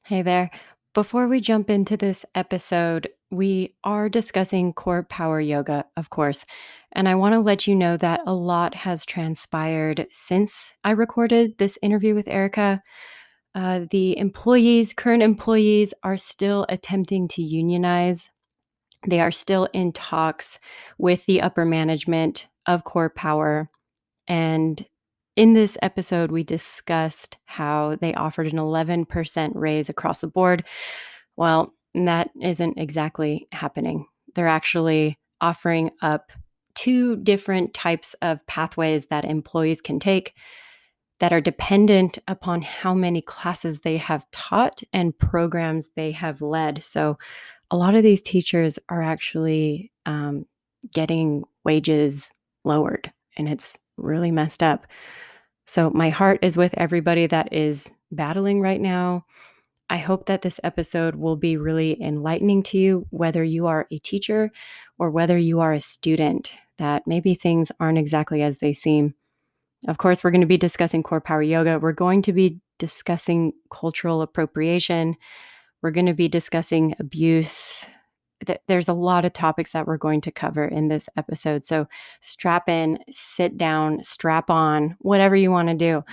Hey there. Before we jump into this episode, we are discussing core power yoga, of course. And I want to let you know that a lot has transpired since I recorded this interview with Erica. Current employees, are still attempting to unionize. They are still in talks with the upper management of Core Power. And in this episode, we discussed how they offered an 11% raise across the board. Well, that isn't exactly happening. They're actually offering up two different types of pathways that employees can take that are dependent upon how many classes they have taught and programs they have led. So a lot of these teachers are actually getting wages lowered, and it's really messed up. So my heart is with everybody that is battling right now. I hope that this episode will be really enlightening to you, whether you are a teacher or whether you are a student, that maybe things aren't exactly as they seem. Of course, we're going to be discussing core power yoga. We're going to be discussing cultural appropriation. We're going to be discussing abuse. There's a lot of topics that we're going to cover in this episode. So strap in, sit down, strap on, whatever you want to do,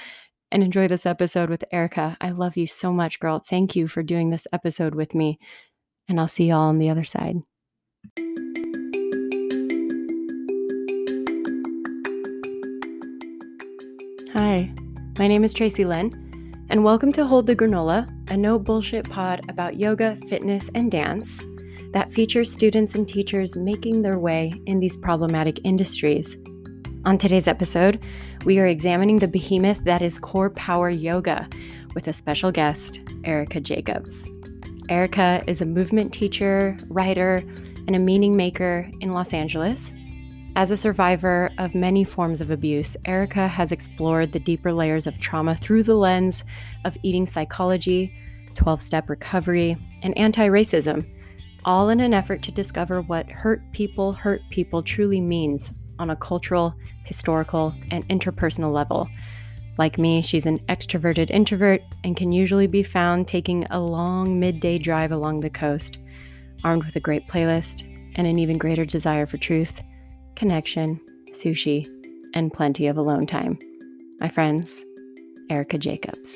and enjoy this episode with Erica. I love you so much, girl. Thank you for doing this episode with me. And I'll see y'all on the other side. Hi, my name is Tracy Lynn, and welcome to Hold the Granola, a no bullshit pod about yoga, fitness, and dance that features students and teachers making their way in these problematic industries. On today's episode, we are examining the behemoth that is core power yoga with a special guest, Erica Jacobs. Erica is a movement teacher, writer, and a meaning maker in Los Angeles. As a survivor of many forms of abuse, Erica has explored the deeper layers of trauma through the lens of eating psychology, 12-step recovery, and anti-racism, all in an effort to discover what hurt people truly means on a cultural, historical, and interpersonal level. Like me, she's an extroverted introvert and can usually be found taking a long midday drive along the coast, armed with a great playlist and an even greater desire for truth, connection, sushi, and plenty of alone time. My friends, Erica Jacobs.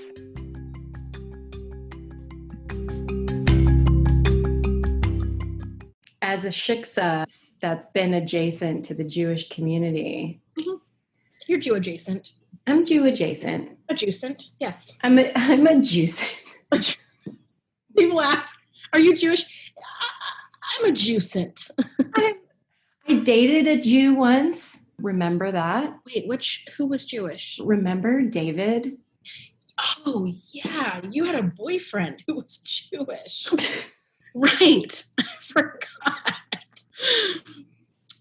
As a shiksa that's been adjacent to the Jewish community. Mm-hmm. You're Jew adjacent. I'm Jew adjacent. Adjacent, yes. I'm a Jewcent. People ask, are you Jewish? I'm a Jewcent. I dated a Jew once. Remember that? Wait, who was Jewish? Remember David? Oh, yeah. You had a boyfriend who was Jewish. Right. I forgot.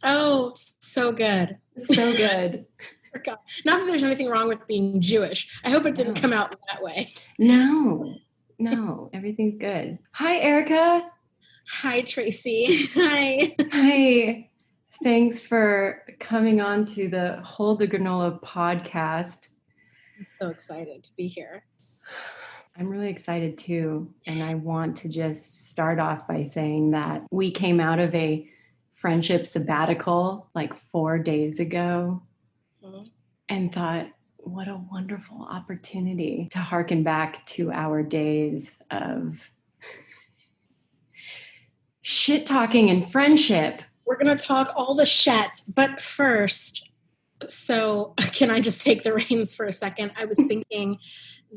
Oh, so good. So good. Not that there's anything wrong with being Jewish. I hope it didn't come out that way. No, everything's good. Hi, Erica. Hi, Tracy. Hi. Hi. Thanks for coming on to the Hold the Granola podcast. I'm so excited to be here. I'm really excited too. And I want to just start off by saying that we came out of a friendship sabbatical like 4 days ago and thought, what a wonderful opportunity to harken back to our days of shit talking and friendship. We're going to talk all the shit, but first, so can I just take the reins for a second? I was thinking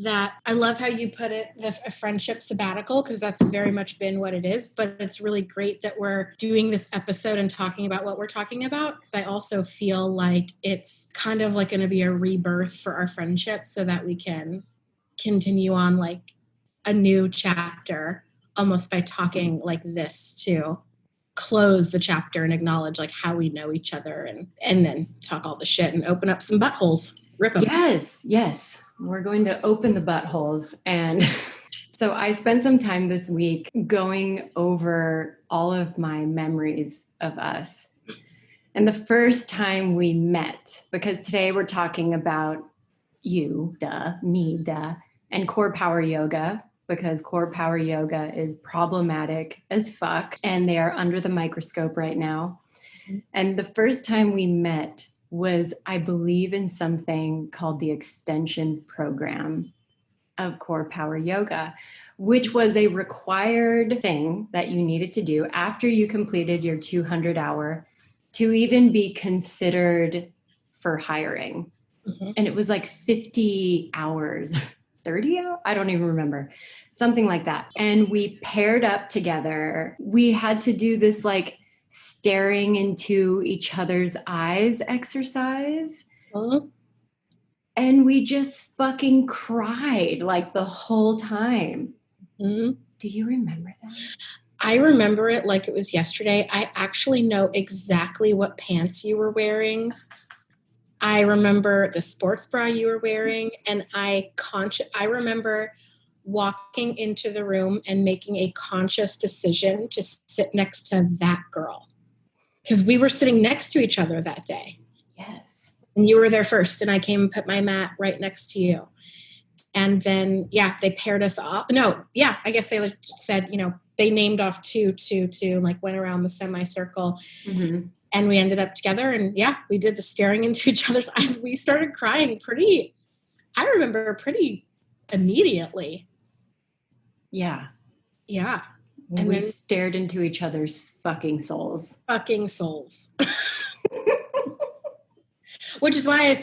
that I love how you put it, a friendship sabbatical, because that's very much been what it is, but it's really great that we're doing this episode and talking about what we're talking about, because I also feel like it's kind of like going to be a rebirth for our friendship so that we can continue on like a new chapter almost by talking like this too. Close the chapter and acknowledge like how we know each other and then talk all the shit and open up some buttholes. Rip them. Yes. We're going to open the buttholes. And so I spent some time this week going over all of my memories of us. And the first time we met, because today we're talking about you, me, and core power yoga. because core power yoga is problematic as fuck, and they are under the microscope right now. And the first time we met was, I believe, in something called the extensions program of core power yoga, which was a required thing that you needed to do after you completed your 200-hour to even be considered for hiring. Mm-hmm. And it was like 50 hours, 30 hours? I don't even remember. Something like that. And we paired up together. We had to do this like staring into each other's eyes exercise. Mm-hmm. And we just fucking cried like the whole time. Mm-hmm. Do you remember that? I remember it like it was yesterday. I actually know exactly what pants you were wearing. I remember the sports bra you were wearing, and I remember walking into the room and making a conscious decision to sit next to that girl, because we were sitting next to each other that day. Yes. And you were there first, and I came and put my mat right next to you. And then, they paired us off. No, I guess they said, they named off two, like went around the semicircle. Mm-hmm. And we ended up together, and we did the staring into each other's eyes. We started crying pretty immediately. Yeah. Yeah. And we stared into each other's fucking souls. Fucking souls. Which is why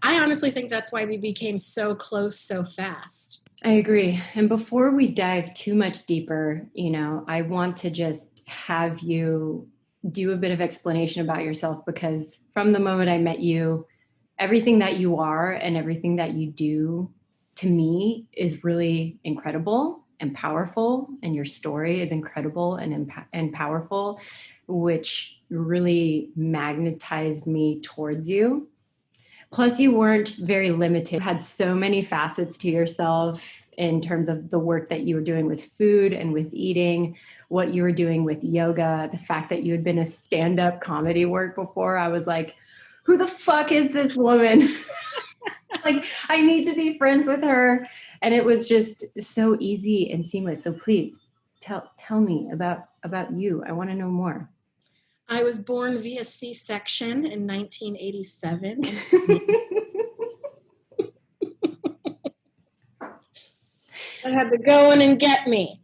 I honestly think that's why we became so close so fast. I agree. And before we dive too much deeper, I want to just have you do a bit of explanation about yourself, because from the moment I met you, everything that you are and everything that you do to me is really incredible and powerful. And your story is incredible and powerful, which really magnetized me towards you. Plus, you weren't very limited. You had so many facets to yourself in terms of the work that you were doing with food and with eating, what you were doing with yoga, the fact that you had been a stand-up comedy work before. I was like, who the fuck is this woman? Like, I need to be friends with her. And it was just so easy and seamless. So please tell me about you. I want to know more. I was born via C-section in 1987. I had to go in and get me.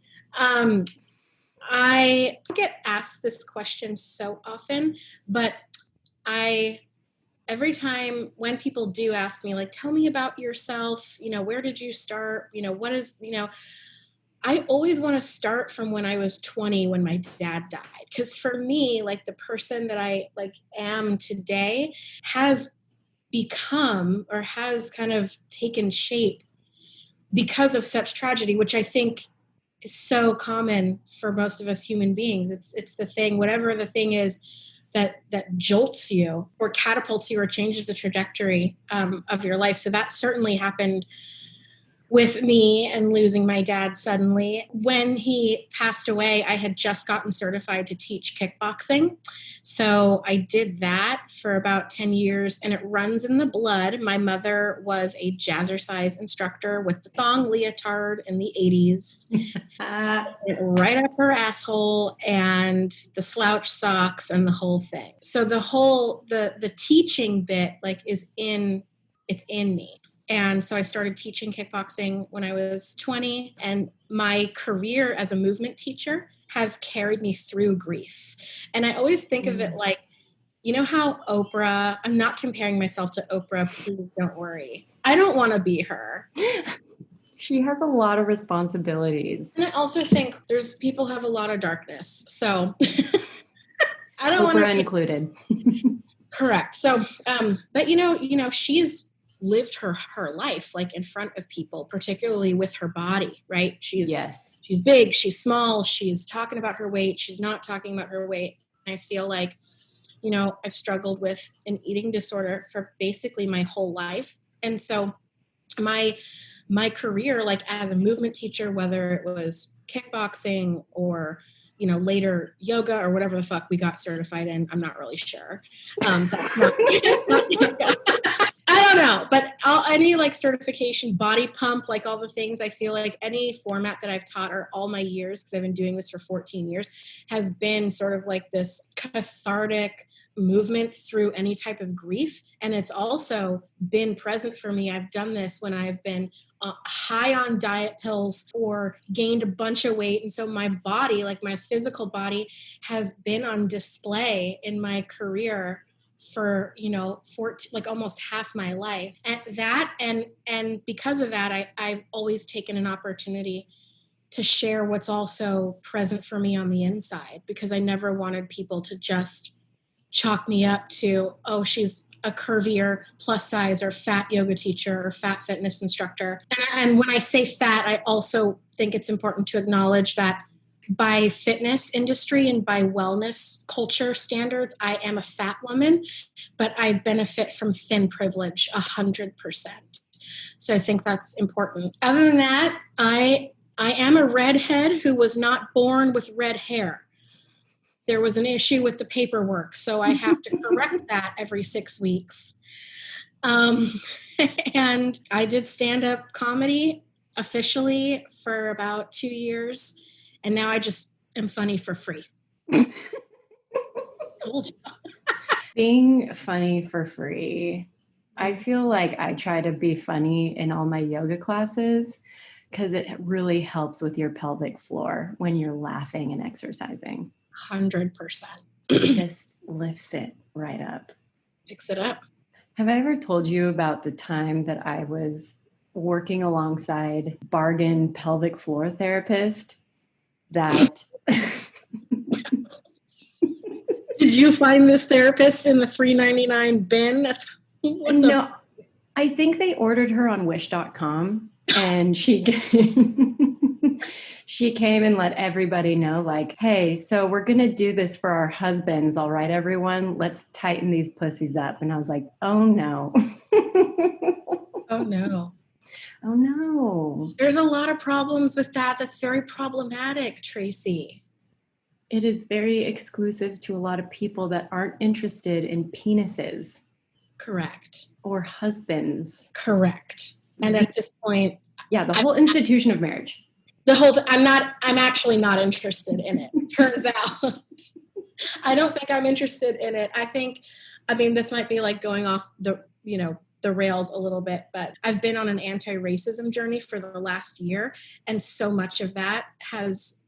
I get asked this question so often, but every time when people do ask me, like, tell me about yourself, where did you start? What is, I always want to start from when I was 20, when my dad died. Because for me, like, the person that I am today has become, or has kind of taken shape because of such tragedy, which I think is so common for most of us human beings. It's the thing, whatever the thing is that jolts you or catapults you or changes the trajectory of your life. So that certainly happened with me and losing my dad suddenly. When he passed away, I had just gotten certified to teach kickboxing. So I did that for about 10 years, and it runs in the blood. My mother was a jazzercise instructor with the thong leotard in the 80s. Right up her asshole, and the slouch socks and the whole thing. So the teaching bit it's in me. And so I started teaching kickboxing when I was 20, and my career as a movement teacher has carried me through grief. And I always think of it like, how Oprah, I'm not comparing myself to Oprah, please don't worry. I don't want to be her. She has a lot of responsibilities. And I also think there's people have a lot of darkness. So I don't want to be included. Correct. So, but she's lived her life in front of people, particularly with her body, right? She's big, she's small, she's talking about her weight, she's not talking about her weight. I feel like, I've struggled with an eating disorder for basically my whole life. And so my career, as a movement teacher, whether it was kickboxing or later yoga or whatever the fuck we got certified in, I'm not really sure. I don't No, but any like certification, body pump, like all the things, I feel like any format that I've taught or all my years, because I've been doing this for 14 years, has been sort of like this cathartic movement through any type of grief. And it's also been present for me. I've done this when I've been high on diet pills or gained a bunch of weight. And so my body, like my physical body, has been on display in my career for, like almost half my life. And because of that, I've always taken an opportunity to share what's also present for me on the inside, because I never wanted people to just chalk me up to, oh, she's a curvier, plus size, or fat yoga teacher or fat fitness instructor. And when I say fat, I also think it's important to acknowledge that by fitness industry and by wellness culture standards, I am a fat woman, but I benefit from thin privilege 100%. So I think that's important. Other than that, I am a redhead who was not born with red hair. There was an issue with the paperwork, so I have to correct that every 6 weeks. And I did stand-up comedy officially for about 2 years, and now I just am funny for free. Told you. Being funny for free. I feel like I try to be funny in all my yoga classes because it really helps with your pelvic floor when you're laughing and exercising. 100%. It just lifts it right up. Picks it up. Have I ever told you about the time that I was working alongside bargain pelvic floor therapist that Did you find this therapist in the $3.99 bin? No, I think they ordered her on wish.com and she came and let everybody know, like, hey, so we're going to do this for our husbands. All right, everyone, let's tighten these pussies up. And I was like, oh no. Oh no. Oh no. There's a lot of problems with that. That's very problematic, Tracy. It is very exclusive to a lot of people that aren't interested in penises. Correct. Or husbands. Correct. And at this point, yeah, the whole institution of marriage. I'm actually not interested in it. Turns out. I don't think I'm interested in it. This might be like going off the rails a little bit, but I've been on an anti-racism journey for the last year. And so much of that has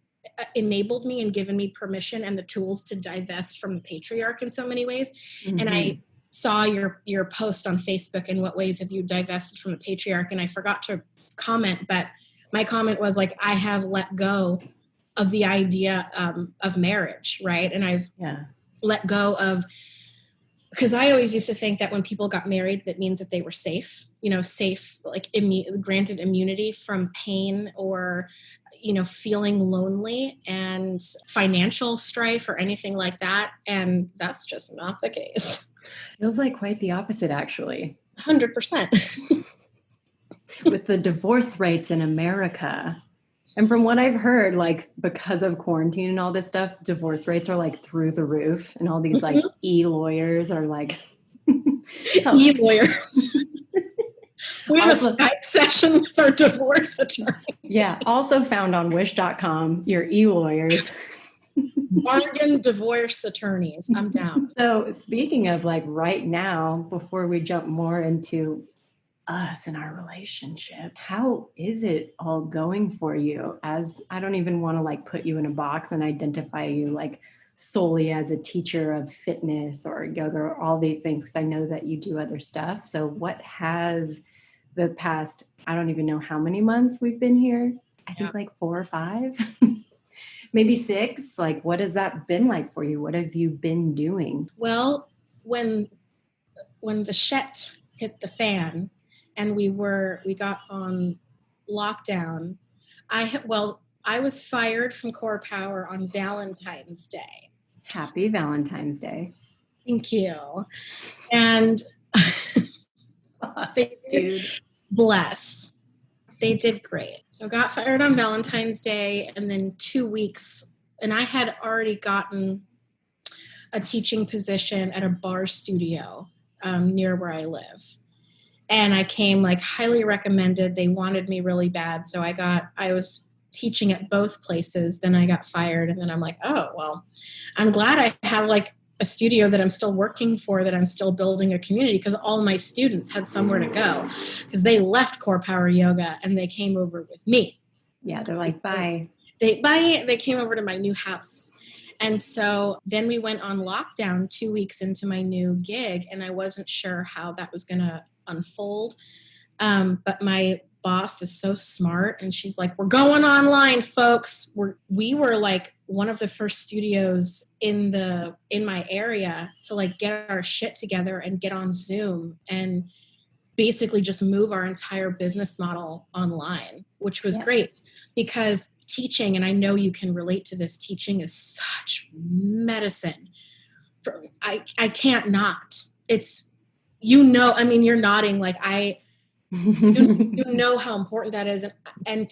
enabled me and given me permission and the tools to divest from the patriarch in so many ways. Mm-hmm. And I saw your post on Facebook, in what ways have you divested from the patriarch? And I forgot to comment, but my comment was like, I have let go of the idea of marriage, right? And I've let go of, because I always used to think that when people got married, that means that they were safe, safe, like granted immunity from pain or, feeling lonely and financial strife or anything like that. And that's just not the case. Feels like quite the opposite, actually. 100%. With the divorce rates in America. And from what I've heard, like, because of quarantine and all this stuff, divorce rates are like through the roof. And all these like e-lawyers are like... E-lawyer. We have a Skype session with our divorce attorney. Yeah. Also found on wish.com, your e-lawyers. Bargain divorce attorneys. I'm down. So speaking of like right now, before we jump more into us and our relationship, how is it all going for you? As I don't even want to like put you in a box and identify you like solely as a teacher of fitness or yoga or all these things, because I know that you do other stuff. So what has the past, I don't even know how many months we've been here. I think like 4 or 5, maybe 6. Like, what has that been like for you? What have you been doing? Well, when the shit hit the fan and we got on lockdown, I was fired from COREPOWER on Valentine's Day. Happy Valentine's Day. Thank you. And dude. Bless. They did great. So got fired on Valentine's Day, and then 2 weeks, and I had already gotten a teaching position at a bar studio near where I live. And I came like highly recommended. They wanted me really bad. So I was teaching at both places. Then I got fired. And then I'm like, oh, well, I'm glad I have like a studio that I'm still working for, that I'm still building a community, because all my students had somewhere to go because they left Core Power Yoga and they came over with me. Yeah, they're like, bye. They came over to my new house. And so then we went on lockdown 2 weeks into my new gig, and I wasn't sure how that was going to unfold. But my boss is so smart, and she's like, we're going online, folks. We were like one of the first studios in my area to like get our shit together and get on Zoom and basically just move our entire business model online, which was great, because teaching, and I know you can relate to this, teaching is such medicine. I can't not. It's, I mean, you're nodding like you know how important that is. And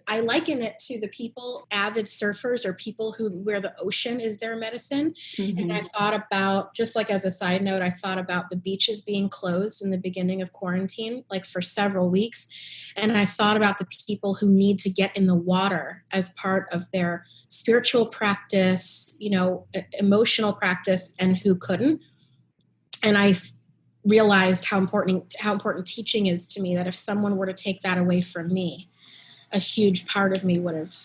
I liken it to the people, avid surfers, or people where the ocean is their medicine. Mm-hmm. And I thought about, just like as a side note, I thought about the beaches being closed in the beginning of quarantine, like for several weeks. And I thought about the people who need to get in the water as part of their spiritual practice, emotional practice, and who couldn't. And I realized how important teaching is to me, that if someone were to take that away from me, a huge part of me would have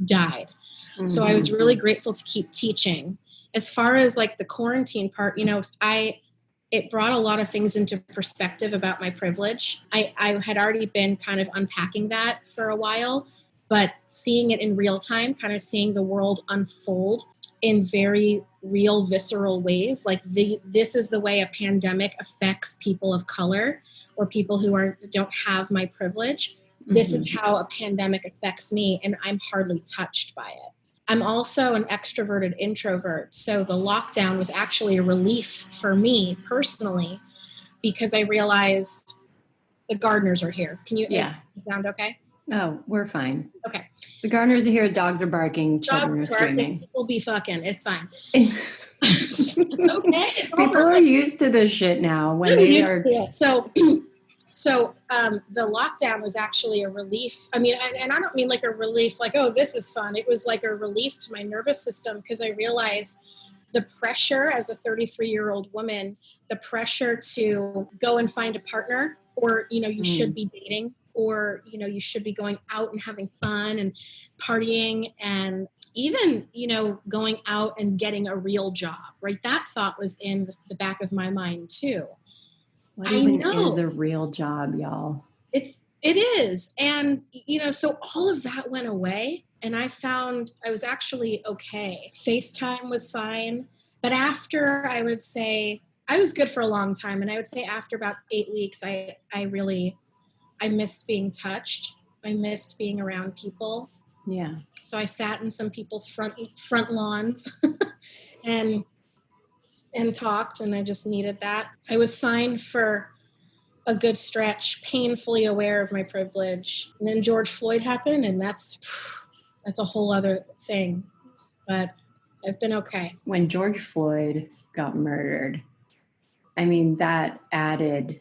died. Mm-hmm. So I was really grateful to keep teaching. As far as like the quarantine part, it brought a lot of things into perspective about my privilege. I had already been kind of unpacking that for a while, but seeing it in real time, kind of seeing the world unfold in very real, visceral ways. Like this is the way a pandemic affects people of color, or people who don't have my privilege. Mm-hmm. This is how a pandemic affects me, and I'm hardly touched by it. I'm also an extroverted introvert, so the lockdown was actually a relief for me personally, because I realized the gardeners are here. Can you sound okay? Oh, we're fine. Okay. The gardeners are here. Dogs are barking. Children are screaming. People be fucking. It's fine. It's okay. People are used to this shit now. When they are. So the lockdown was actually a relief. I mean, and I don't mean like a relief, like, oh, this is fun. It was like a relief to my nervous system, because I realized the pressure as a 33-year-old woman, the pressure to go and find a partner, or, you should be dating, or, you should be going out and having fun and partying, and even, going out and getting a real job, right? That thought was in the back of my mind too. What even is a real job, y'all? It is. And, so all of that went away, and I found I was actually okay. FaceTime was fine. But after, I would say, I was good for a long time. And I would say after about 8 weeks, I missed being touched. I missed being around people. Yeah. So I sat in some people's front lawns and talked, and I just needed that. I was fine for a good stretch, painfully aware of my privilege. And then George Floyd happened, and that's a whole other thing. But I've been okay. When George Floyd got murdered, I mean, that added,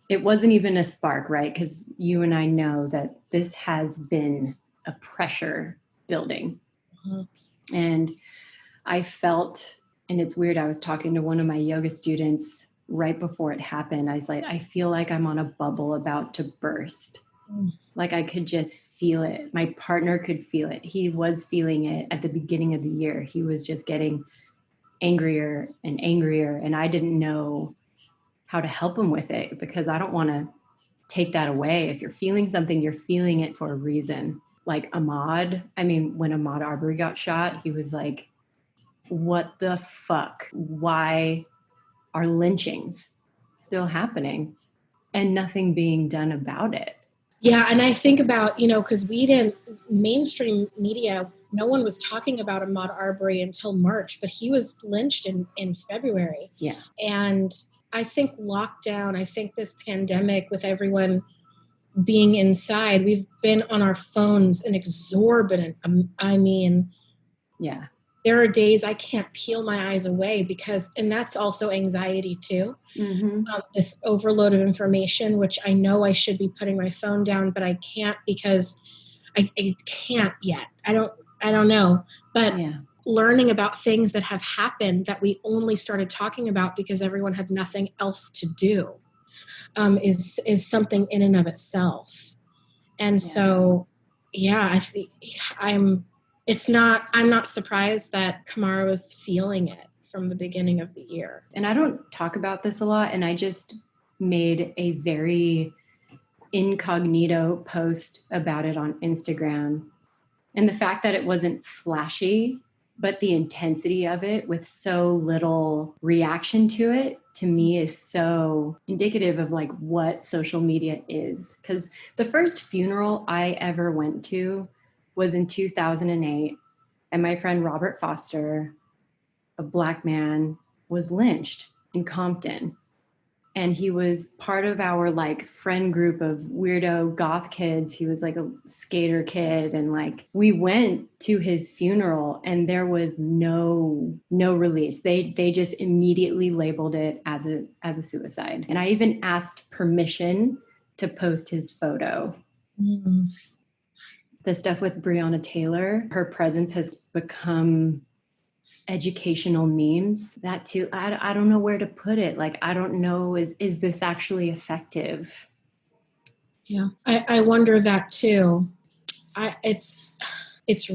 it wasn't even a spark, right? Because you and I know that this has been a pressure building. Mm-hmm. And I felt, and it's weird, I was talking to one of my yoga students right before it happened. I was like, I feel like I'm on a bubble about to burst. Like I could just feel it. My partner could feel it. He was feeling it at the beginning of the year. He was just getting angrier and angrier. And I didn't know how to help him with it, because I don't want to take that away. If you're feeling something, you're feeling it for a reason. Like when Ahmaud Arbery got shot, he was like, what the fuck? Why are lynchings still happening and nothing being done about it? Yeah, and I think about, because mainstream media, no one was talking about Ahmaud Arbery until March, but he was lynched in February. Yeah. And I think lockdown, I think this pandemic, with everyone being inside, we've been on our phones an exorbitant, yeah, there are days I can't peel my eyes away because, and that's also anxiety too. Mm-hmm. This overload of information, which I know I should be putting my phone down, but I can't because I can't yet. I don't know. But Yeah. learning about things that have happened that we only started talking about because everyone had nothing else to do, is something in and of itself. And Yeah. so, yeah, I think I'm not surprised that Kamara was feeling it from the beginning of the year. And I don't talk about this a lot, and I just made a very incognito post about it on Instagram. And the fact that it wasn't flashy, but the intensity of it with so little reaction to it, to me, is so indicative of like what social media is. Because the first funeral I ever went to was in 2008, and my friend Robert Foster, a Black man, was lynched in Compton. And he was part of our like friend group of weirdo goth kids. He was like a skater kid, and like we went to his funeral and there was no release. They just immediately labeled it as a suicide. And I even asked permission to post his photo. Mm-hmm. The stuff with Breonna Taylor, her presence has become educational memes. That too, I don't know where to put it. Like, I don't know, is this actually effective? Yeah, I wonder that too. It's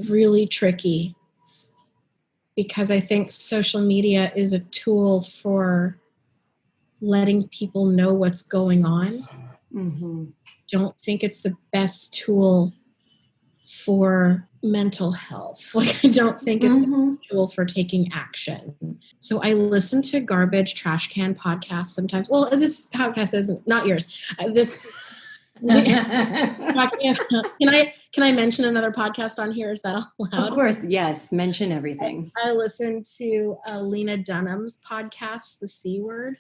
really tricky because I think social media is a tool for letting people know what's going on. Mm-hmm. Don't think it's the best tool for mental health. Like, I don't think it's the best tool for taking action. So I listen to garbage trash can podcasts sometimes. Well, this podcast isn't, not yours. Can I mention another podcast on here? Is that allowed? Of course, yes. Mention everything. I listened to Lena Dunham's podcast, The C Word.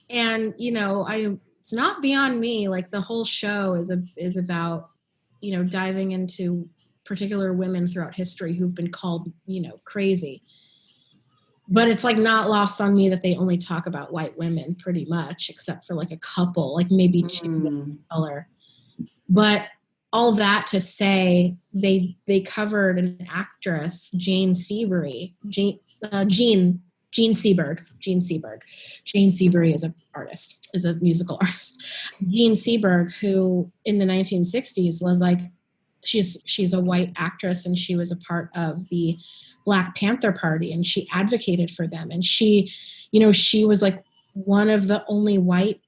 And, it's not beyond me. Like, the whole show is about, diving into particular women throughout history who've been called, crazy. But it's like not lost on me that they only talk about white women pretty much, except for like a couple, like maybe two of color. But all that to say, they covered an actress, Jane Seabury, Jane Seberg. Jane Seabury is an artist, is a musical artist. Jane Seberg, who in the 1960s was like, she's a white actress, and she was a part of the Black Panther Party, and she advocated for them. And she was like one of the only white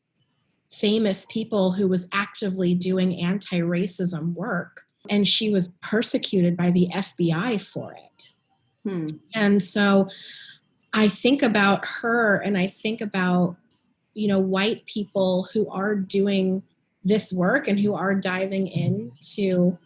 famous people who was actively doing anti-racism work, and she was persecuted by the FBI for it. And so I think about her, and I think about white people who are doing this work and who are diving into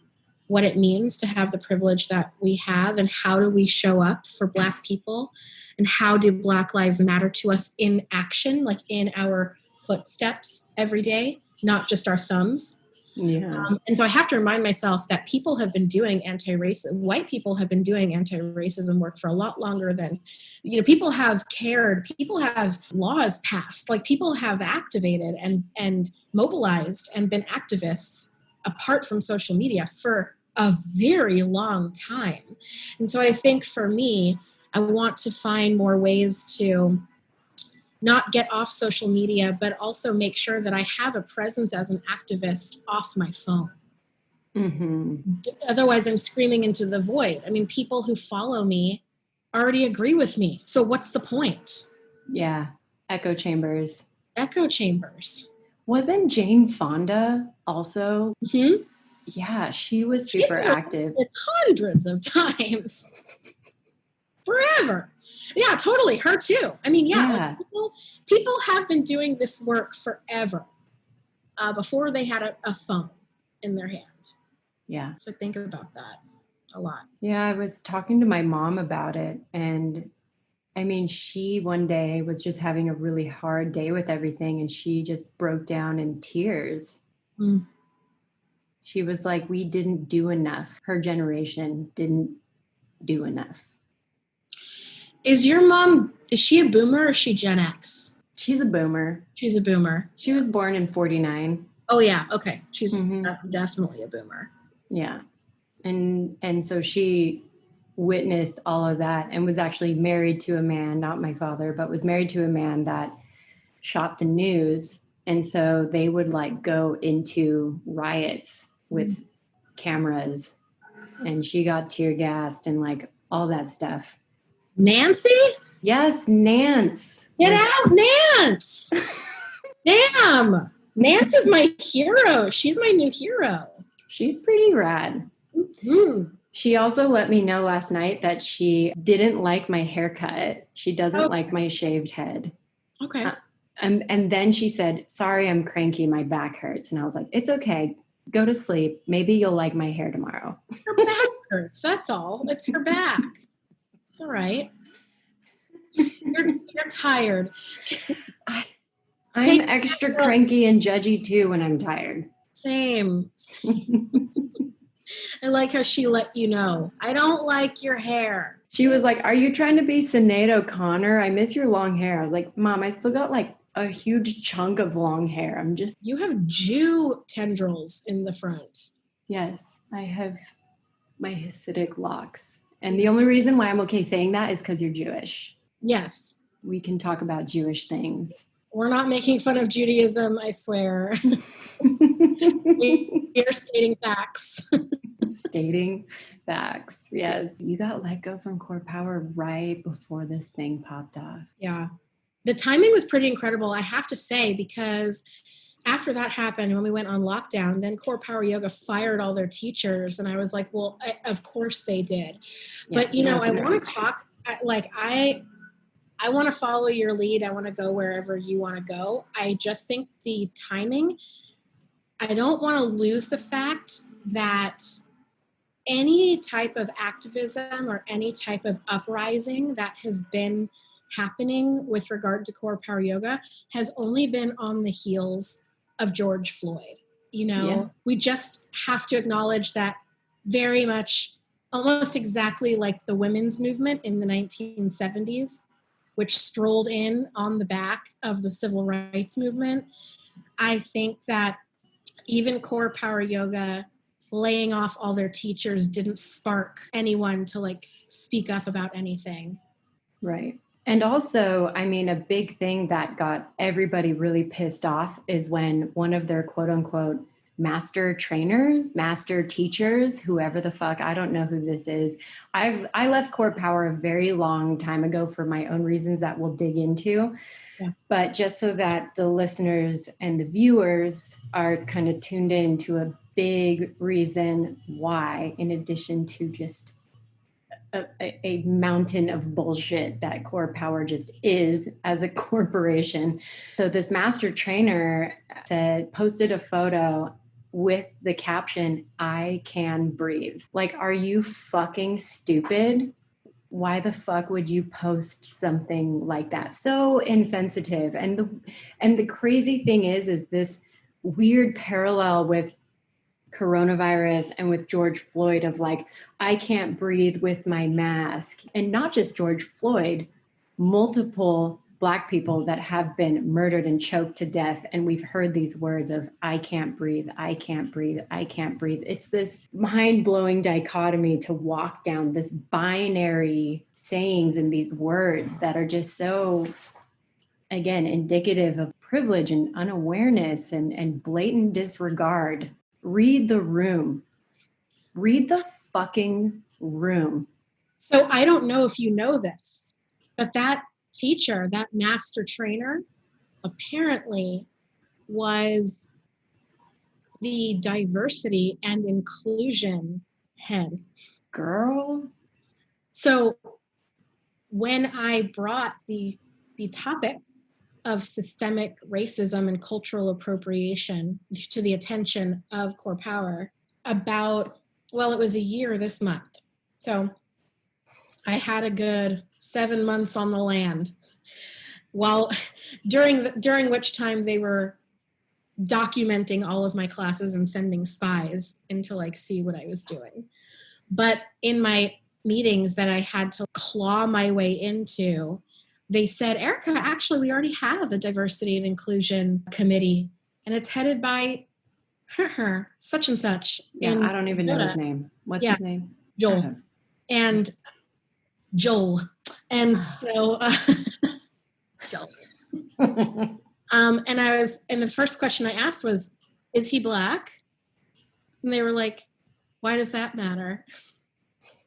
what it means to have the privilege that we have, and how do we show up for Black people, and how do Black lives matter to us in action, like in our footsteps every day, not just our thumbs. Yeah. And so I have to remind myself that white people have been doing anti-racism work for a lot longer than, people have cared, people have laws passed, like people have activated and mobilized and been activists apart from social media for a very long time. And so I think for me, I want to find more ways to not get off social media, but also make sure that I have a presence as an activist off my phone. Mm-hmm. Otherwise, I'm screaming into the void. I mean, people who follow me already agree with me. So what's the point? Yeah. Echo chambers. Echo chambers. Wasn't Jane Fonda also? Mm-hmm. Yeah, she was super active. Hundreds of times. Forever. Yeah, totally. Her too. I mean, yeah. Like people have been doing this work forever, before they had a phone in their hand. Yeah. So think about that a lot. Yeah, I was talking to my mom about it, and I mean, she one day was just having a really hard day with everything, and she just broke down in tears. She was like, we didn't do enough. Her generation didn't do enough. Is your mom, is she a boomer or is she Gen X? She's a boomer. She's a boomer. She was born in 49. Oh yeah, okay. She's Mm-hmm. definitely a boomer. Yeah. And so she witnessed all of that and was actually married to a man, not my father, but was married to a man that shot the news. And so they would like go into riots with cameras, and she got tear gassed and like all that stuff. Nancy? Yes, Nance. Get out, Nance! Damn! Nance is my hero. She's my new hero. She's pretty rad. Mm. She also let me know last night that she didn't like my haircut. She doesn't like my shaved head. Okay. And then she said, sorry, I'm cranky. My back hurts. And I was like, it's okay. Go to sleep. Maybe you'll like my hair tomorrow. Her back hurts. That's all. It's her back. It's all right. You're tired. I'm extra cranky and judgy too when I'm tired. Same. I like how she let you know. I don't like your hair. She was like, are you trying to be Sinead O'Connor? I miss your long hair. I was like, Mom, I still got like a huge chunk of long hair. You have Jew tendrils in the front. Yes, I have my Hasidic locks. And the only reason why I'm okay saying that is because you're Jewish. Yes. We can talk about Jewish things. We're not making fun of Judaism, I swear. We're stating facts. Stating facts. Yes. You got let go from COREPOWER right before this thing popped off. Yeah. The timing was pretty incredible, I have to say, because after that happened, when we went on lockdown, then COREPOWER Yoga fired all their teachers. And I was like, well, of course they did. Yeah, but, I want to talk, I want to follow your lead. I want to go wherever you want to go. I just think the timing, I don't want to lose the fact that any type of activism or any type of uprising that has been happening with regard to COREPOWER Yoga has only been on the heels of George Floyd. We just have to acknowledge that very much, almost exactly like the women's movement in the 1970s, which strolled in on the back of the civil rights movement. I think that even COREPOWER Yoga laying off all their teachers didn't spark anyone to speak up about anything. Right. And also, I mean, a big thing that got everybody really pissed off is when one of their quote unquote master trainers, master teachers, whoever the fuck, I don't know who this is. I left COREPOWER a very long time ago for my own reasons that we'll dig into. Yeah. But just so that the listeners and the viewers are kind of tuned in to a big reason why, in addition to just a mountain of bullshit that COREPOWER just is as a corporation. So this master trainer posted a photo with the caption, I can breathe. Like, are you fucking stupid? Why the fuck would you post something like that? So insensitive. And the crazy thing is this weird parallel with coronavirus and with George Floyd of like, I can't breathe with my mask. And not just George Floyd, multiple Black people that have been murdered and choked to death. And we've heard these words of, I can't breathe, I can't breathe, I can't breathe. It's this mind-blowing dichotomy to walk down, this binary sayings and these words that are just so, again, indicative of privilege and unawareness and blatant disregard. Read the room. Read the fucking room. So I don't know if you know this, but that teacher, that master trainer, apparently was the diversity and inclusion head. Girl. So when I brought the topic of systemic racism and cultural appropriation to the attention of COREPOWER it was a year this month. So I had a good 7 months on the land, during which time they were documenting all of my classes and sending spies in to see what I was doing. But in my meetings that I had to claw my way into, they said, Erica, actually, we already have a diversity and inclusion committee, and it's headed by her, such and such. Yeah, I don't even know his name. What's his name? Joel. And Joel. And so, Joel. And the first question I asked was, is he Black? And they were like, why does that matter?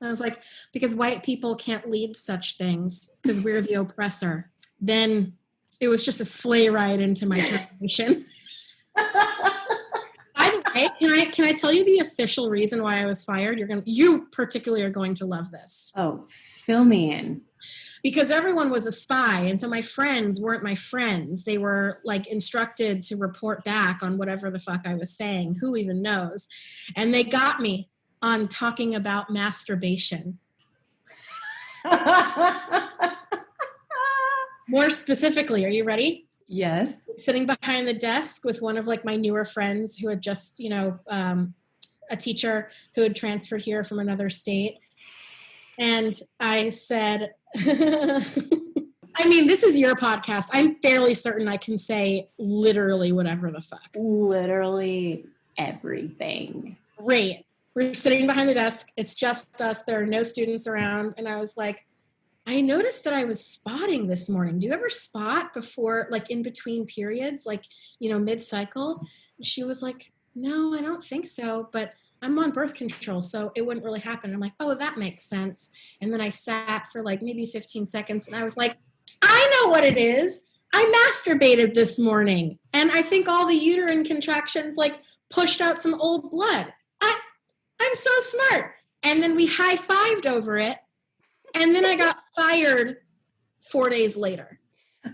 And I was like, because white people can't lead such things because we're the oppressor. Then it was just a sleigh ride into my termination. By the way, can I tell you the official reason why I was fired? You particularly are going to love this. Oh, fill me in. Because everyone was a spy, and so my friends weren't my friends. They were like instructed to report back on whatever the fuck I was saying. Who even knows? And they got me on talking about masturbation. More specifically, are you ready? Yes. Sitting behind the desk with one of like my newer friends who had just, a teacher who had transferred here from another state. And I said, I mean, this is your podcast. I'm fairly certain I can say literally whatever the fuck. Literally everything. Great. We're sitting behind the desk. It's just us. There are no students around. And I was like, I noticed that I was spotting this morning. Do you ever spot before, like in between periods, like, mid-cycle? And she was like, no, I don't think so. But I'm on birth control, so it wouldn't really happen. I'm like, oh, that makes sense. And then I sat for like maybe 15 seconds and I was like, I know what it is. I masturbated this morning. And I think all the uterine contractions like pushed out some old blood. I'm so smart. And then we high-fived over it. And then I got fired 4 days later.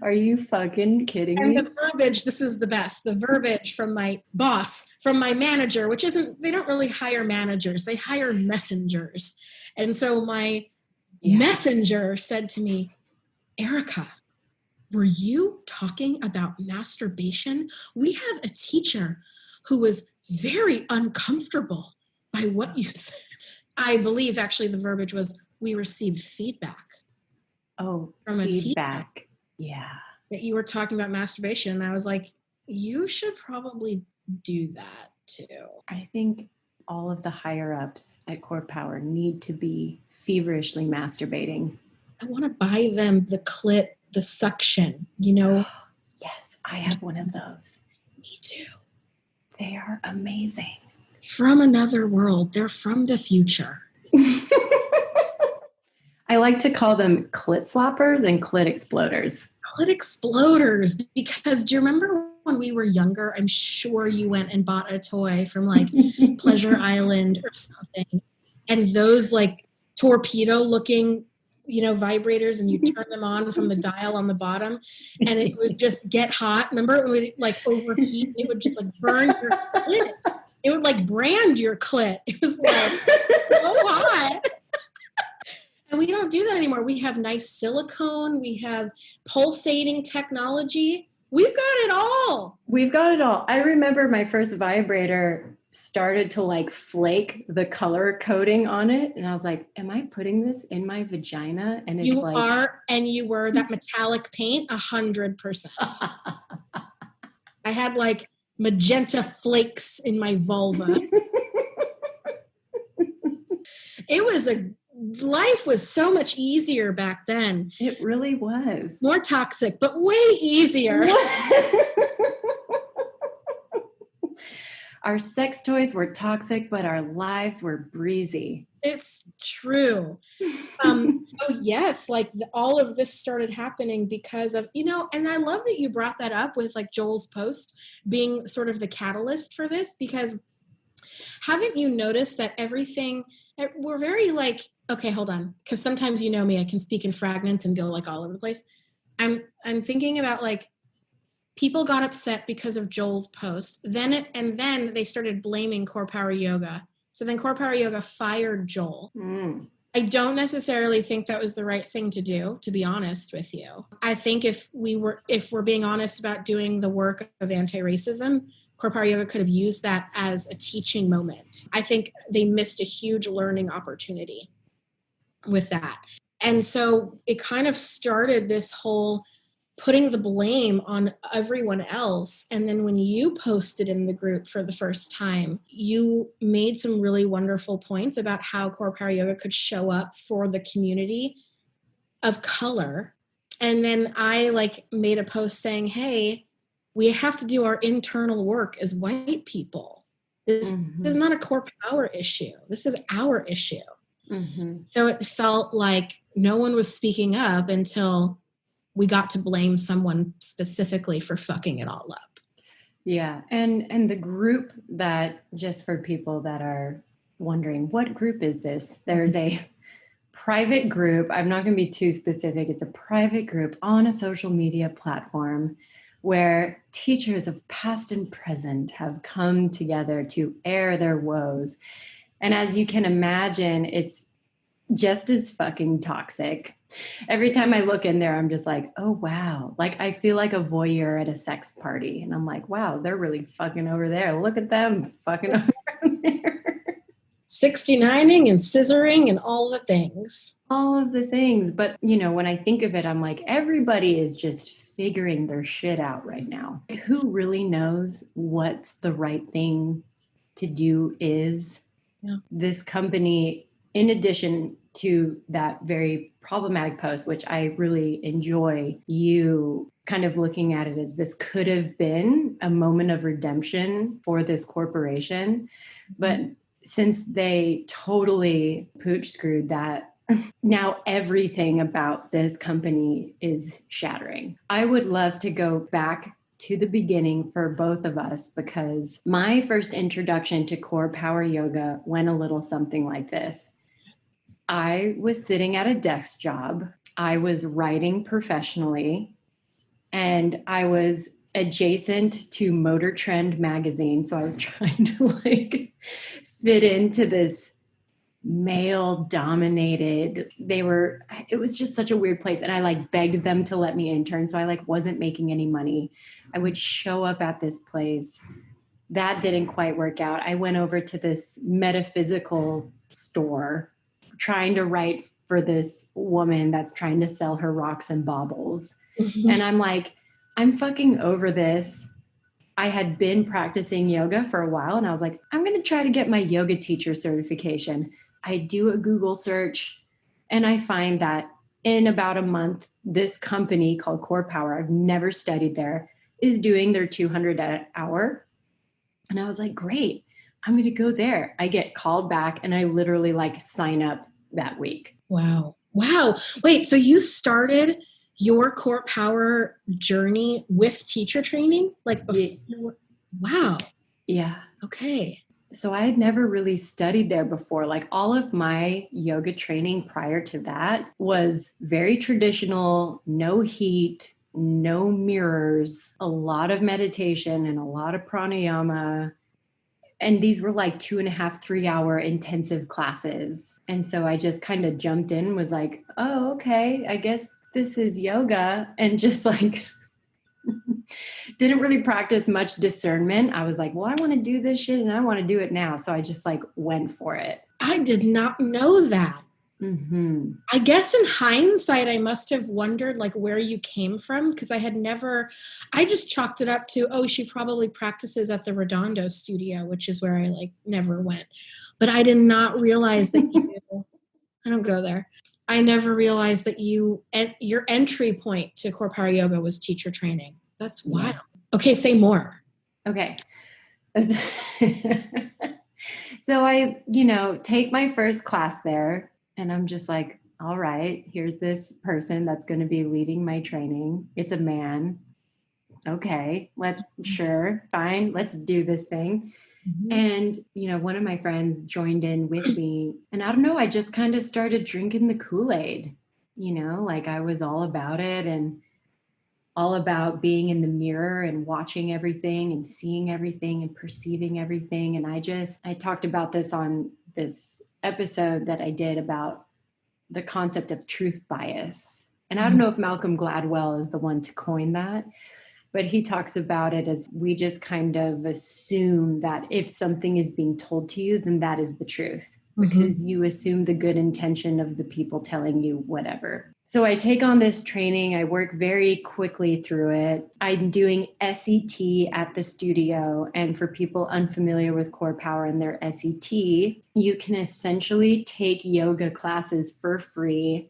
Are you fucking kidding me? And the verbiage, this was the best, the verbiage from my boss, from my manager, which they don't really hire managers, they hire messengers. And so my messenger said to me, Erica, were you talking about masturbation? We have a teacher who was very uncomfortable by what you said. I believe actually the verbiage was, we received feedback. Oh, from a feedback. teacher. Yeah. That you were talking about masturbation. And I was like, you should probably do that too. I think all of the higher ups at COREPOWER need to be feverishly masturbating. I want to buy them the clit, the suction, Yes, I have one of those. Me too. They are amazing. From another world. They're from the future. I like to call them clit sloppers and clit exploders. Clit exploders, because do you remember when we were younger, I'm sure you went and bought a toy from like Pleasure Island or something, and those like torpedo looking, vibrators, and you turn them on from the dial on the bottom and it would just get hot. Remember when we like overheat, it would just like burn your clit. It would like brand your clit. It was like so hot. And we don't do that anymore. We have nice silicone. We have pulsating technology. We've got it all. We've got it all. I remember my first vibrator started to like flake the color coding on it. And I was like, am I putting this in my vagina? And it's you like... are, and you were that metallic paint, 100%. I had like magenta flakes in my vulva. Life was so much easier back then. It really was. More toxic, but way easier. Our sex toys were toxic, but our lives were breezy. It's true. So yes, like all of this started happening because of, and I love that you brought that up with like Joel's post being sort of the catalyst for this, because haven't you noticed that we're very like, okay, hold on. Because sometimes me, I can speak in fragments and go like all over the place. I'm thinking about like, people got upset because of Joel's post. Then they started blaming COREPOWER Yoga. So then COREPOWER Yoga fired Joel. I don't necessarily think that was the right thing to do, to be honest with you. I think if we're being honest about doing the work of anti-racism, COREPOWER Yoga could have used that as a teaching moment. I think they missed a huge learning opportunity. with that. And so it kind of started this whole putting the blame on everyone else. And then when you posted in the group for the first time, you made some really wonderful points about how Core Power Yoga could show up for the community of color. And then I like made a post saying, hey, we have to do our internal work as white people. This is not a core power issue. This is our issue. So it felt like no one was speaking up until we got to blame someone specifically for fucking it all up. Yeah. And the group that, just for people that are wondering, what group is this? There's a private group. I'm not going to be too specific. It's a private group on a social media platform where teachers of past and present have come together to air their woes. And as you can imagine, it's just as fucking toxic. Every time I look in there, I'm just like, oh, wow. Like, I feel like a voyeur at a sex party. And I'm like, wow, they're really fucking over there. Look at them fucking over there. 69ing and scissoring and all the things. All of the things. But, you know, when I think of it, I'm like, everybody is just figuring their shit out right now. Who really knows what the right thing to do is? Yeah. This company, in addition to that very problematic post, which I really enjoy, you kind of looking at it as this could have been a moment of redemption for this corporation. But since they totally pooch screwed that, now everything about this company is shattering. I would love to go back to the beginning for both of us, because my first introduction to core power yoga went a little something like this. I was sitting at a desk job. I was writing professionally, and I was adjacent to Motor Trend magazine. So I was trying to like fit into this male dominated, it was just such a weird place. And I like begged them to let me intern. So I like wasn't making any money. I would show up at this place. That didn't quite work out. I went over to this metaphysical store trying to write for this woman that's trying to sell her rocks and baubles. And I'm like, I'm fucking over this. I had been practicing yoga for a while, and I was like, I'm going to try to get my yoga teacher certification. I do a Google search, and I find that in about a month, this company called CorePower, I've never studied there, is doing their 200 an hour. And I was like, great, I'm going to go there. I get called back, and I literally like sign up that week. Wow. Wait, so you started your core power journey with teacher training? Like, before? Wow. Yeah. Okay. So I had never really studied there before. Like, all of my yoga training prior to that was very traditional, no heat, no mirrors, a lot of meditation and a lot of pranayama. And these were like 2.5, 3 hour intensive classes. And so I just kind of jumped in, was like, oh, okay, I guess this is yoga. And just like didn't really practice much discernment. I was like, well, I want to do this shit and I want to do it now. So I just like went for it. I did not know that. Mm-hmm. I guess in hindsight, I must have wondered like where you came from, because I just chalked it up to, oh, she probably practices at the Redondo studio, which is where I like never went. But I did not realize that I don't go there. I never realized that your entry point to core power yoga was teacher training. That's wild. Yeah. Okay, say more. Okay. So I, take my first class there, and I'm just like, all right, here's this person that's going to be leading my training. It's a man. Okay, sure, fine, let's do this thing. Mm-hmm. And, one of my friends joined in with me, and I don't know, I just kind of started drinking the Kool-Aid, like I was all about it and all about being in the mirror and watching everything and seeing everything and perceiving everything. And I talked about this on this episode that I did about the concept of truth bias. And I don't know if Malcolm Gladwell is the one to coin that, but he talks about it as we just kind of assume that if something is being told to you, then that is the truth. because you assume the good intention of the people telling you whatever. So I take on this training. I work very quickly through it. I'm doing SET at the studio. And for people unfamiliar with Core Power and their SET, you can essentially take yoga classes for free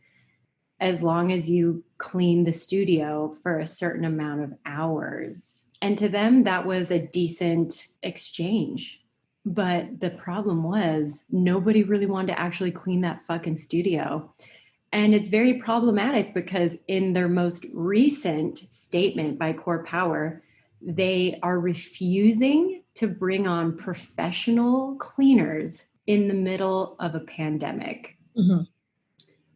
as long as you clean the studio for a certain amount of hours. And to them, that was a decent exchange. But the problem was nobody really wanted to actually clean that fucking studio. And it's very problematic because in their most recent statement by Core Power, they are refusing to bring on professional cleaners in the middle of a pandemic.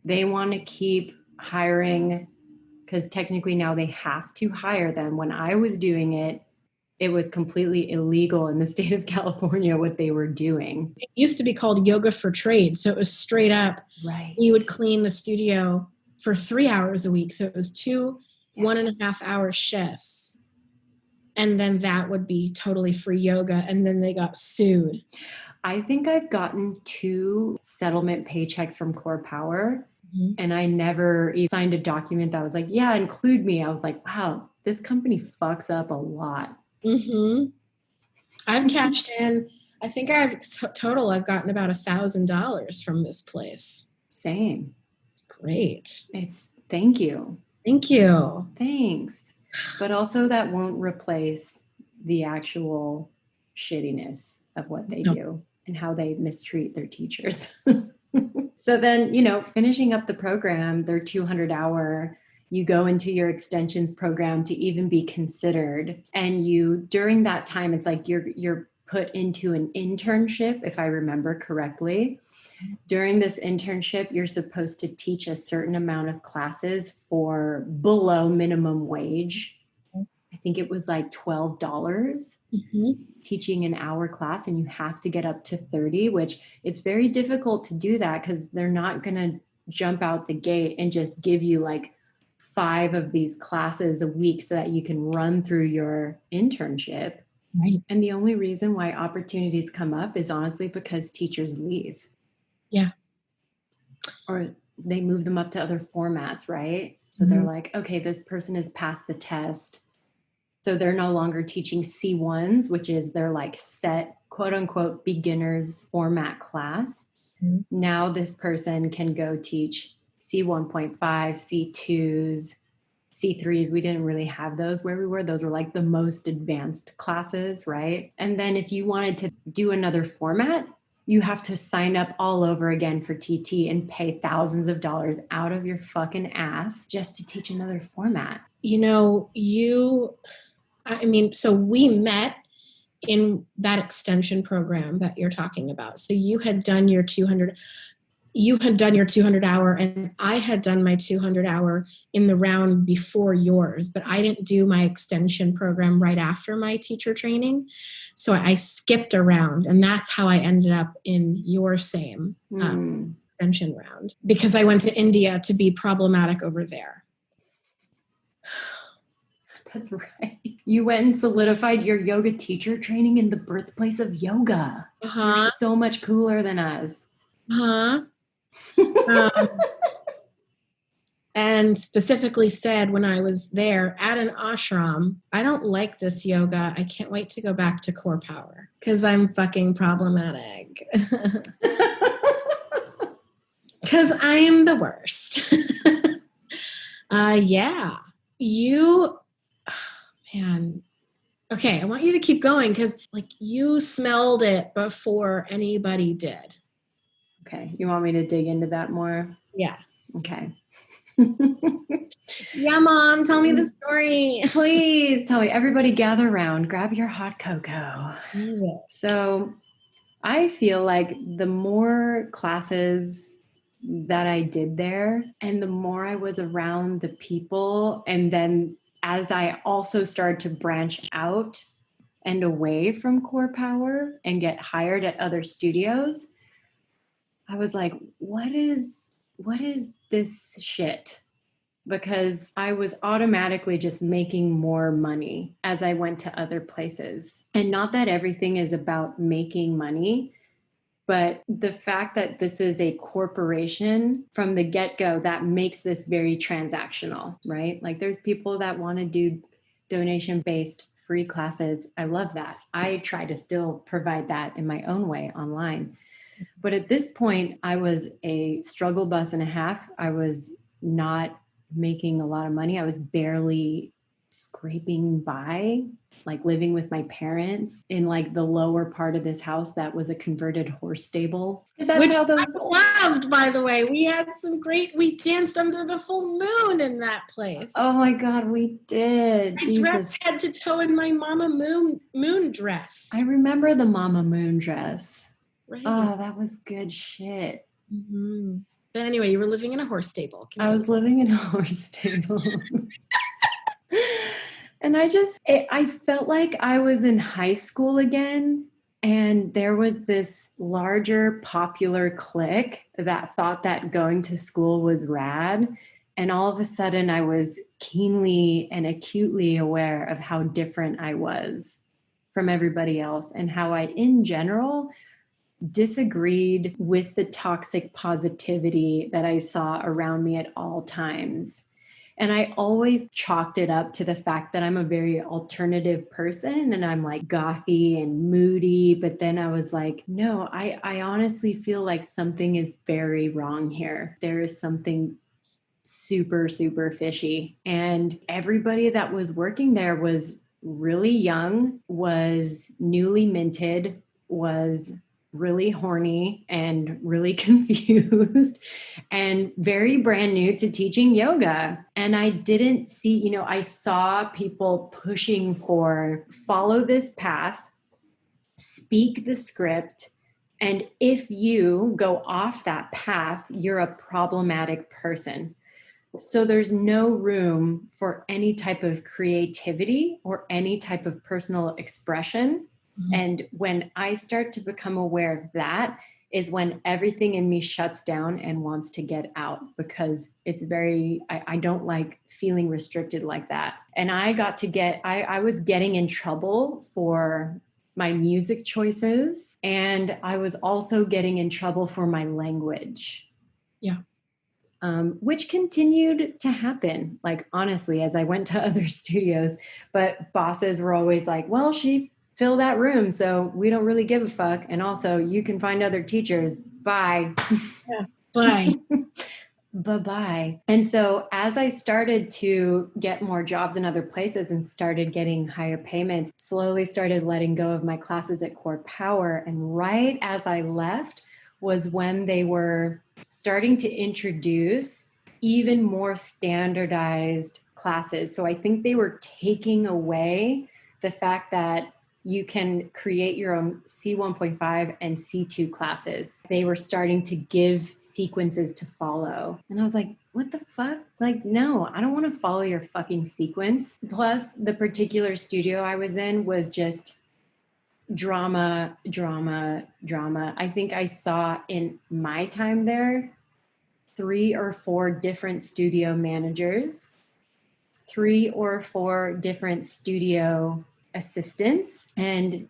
They want to keep hiring because technically now they have to hire them. When I was doing it, it was completely illegal in the state of California what they were doing. It used to be called yoga for trade. So it was straight up. Right. You would clean the studio for 3 hours a week. So it was two 1.5 hour shifts. And then that would be totally free yoga. And then they got sued. I think I've gotten 2 settlement paychecks from Core Power. And I never even signed a document that was like, yeah, include me. I was like, wow, this company fucks up a lot. I've cashed in. I think I've gotten about $1,000 from this place. Same. It's great. Thank you. Thank you. Thanks. But also that won't replace the actual shittiness of what they do and how they mistreat their teachers. So then, finishing up the program, their 200-hour, you go into your extensions program to even be considered. And during that time, it's like you're put into an internship, if I remember correctly. During this internship, you're supposed to teach a certain amount of classes for below minimum wage. I think it was like $12 teaching an hour class, and you have to get up to 30, which it's very difficult to do that because they're not going to jump out the gate and just give you like 5 of these classes a week so that you can run through your internship. Right. And the only reason why opportunities come up is honestly because teachers leave. Yeah. Or they move them up to other formats, right? So they're like, okay, this person has passed the test. So they're no longer teaching C1s, which is their like set quote unquote beginners format class. Now this person can go teach C1.5, C2s, C3s. We didn't really have those where we were. Those were like the most advanced classes, right? And then if you wanted to do another format, you have to sign up all over again for TT and pay thousands of dollars out of your fucking ass just to teach another format. So we met in that extension program that you're talking about. So you had done your 200 hour, and I had done my 200 hour in the round before yours, but I didn't do my extension program right after my teacher training. So I skipped a round, and that's how I ended up in your same extension round, because I went to India to be problematic over there. That's right. You went and solidified your yoga teacher training in the birthplace of yoga. You're so much cooler than us. And specifically said when I was there at an ashram, I don't like this yoga. I can't wait to go back to Core Power because I'm fucking problematic. Because I am the worst. Yeah. Man. Okay, I want you to keep going because you smelled it before anybody did. Okay. You want me to dig into that more? Yeah. Okay. Yeah, Mom, tell me the story. Please tell me. Everybody gather around. Grab your hot cocoa. So I feel like the more classes that I did there and the more I was around the people, and then as I also started to branch out and away from Core Power and get hired at other studios, I was like, what is this shit? Because I was automatically just making more money as I went to other places. And not that everything is about making money, But the fact that this is a corporation from the get-go, that makes this very transactional, right? Like there's people that want to do donation-based free classes. I love that. I try to still provide that in my own way online. But at this point, I was a struggle bus and a half. I was not making a lot of money. I was barely scraping by, like living with my parents in like the lower part of this house that was a converted horse stable. Because that's Which how those I loved, by the way. We had some we danced under the full moon in that place. Oh my God, we did. I Jesus. dressed head to toe in my Mama Moon dress. I remember the Mama Moon dress. Right. Oh, that was good shit. Mm-hmm. But anyway, you were living in a horse stable. I was living in a horse stable. And I felt like I was in high school again. And there was this larger popular clique that thought that going to school was rad. And all of a sudden, I was keenly and acutely aware of how different I was from everybody else and how I, in general, disagreed with the toxic positivity that I saw around me at all times. And I always chalked it up to the fact that I'm a very alternative person and I'm like gothy and moody. But then I was like, no, I honestly feel like something is very wrong here. There is something super, super fishy. And everybody that was working there was really young, was newly minted, was really horny and really confused and very brand new to teaching yoga. And I didn't see, I saw people pushing for follow this path, speak the script. And if you go off that path, you're a problematic person. So there's no room for any type of creativity or any type of personal expression. Mm-hmm. And when I start to become aware of that is when everything in me shuts down and wants to get out, because it's I don't like feeling restricted like that. And I was getting in trouble for my music choices. And I was also getting in trouble for my language. Yeah. Which continued to happen, like honestly, as I went to other studios. But bosses were always like, well, she filled that room, so we don't really give a fuck. And also, you can find other teachers. Bye. Yeah. Bye. Bye-bye. And so as I started to get more jobs in other places and started getting higher payments, slowly started letting go of my classes at COREPOWER. And right as I left was when they were starting to introduce even more standardized classes. So I think they were taking away the fact that you can create your own C1.5 and C2 classes. They were starting to give sequences to follow. And I was like, what the fuck? Like, no, I don't want to follow your fucking sequence. Plus, the particular studio I was in was just drama. I think I saw in my time there 3 or 4 different studio managers, 3 or 4 different studio assistants, and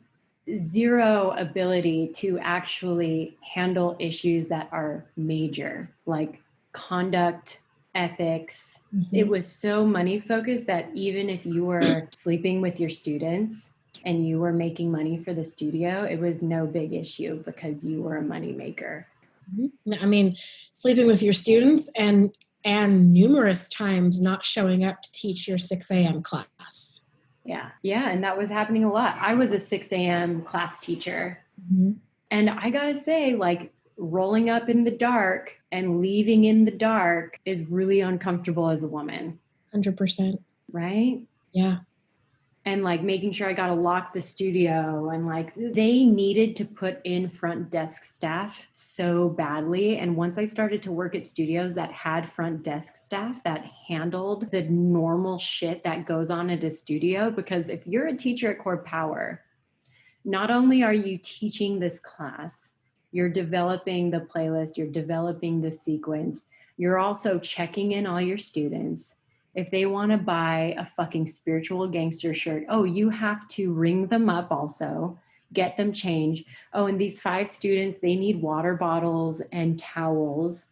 0 ability to actually handle issues that are major, like conduct, ethics. Mm-hmm. It was so money focused that even if you were sleeping with your students and you were making money for the studio, it was no big issue because you were a money maker. I mean, sleeping with your students and numerous times not showing up to teach your 6 a.m. class. Yeah. And that was happening a lot. I was a 6 a.m. class teacher. Mm-hmm. And I got to say, like, rolling up in the dark and leaving in the dark is really uncomfortable as a woman. 100%. Right? Yeah. And like making sure I got to lock the studio, and like they needed to put in front desk staff so badly. And once I started to work at studios that had front desk staff that handled the normal shit that goes on at a studio, because if you're a teacher at COREPOWER, not only are you teaching this class, you're developing the playlist, you're developing the sequence, you're also checking in all your students. If they want to buy a fucking spiritual gangster shirt, you have to ring them up also. get them change. Oh, and these 5 students, they need water bottles and towels.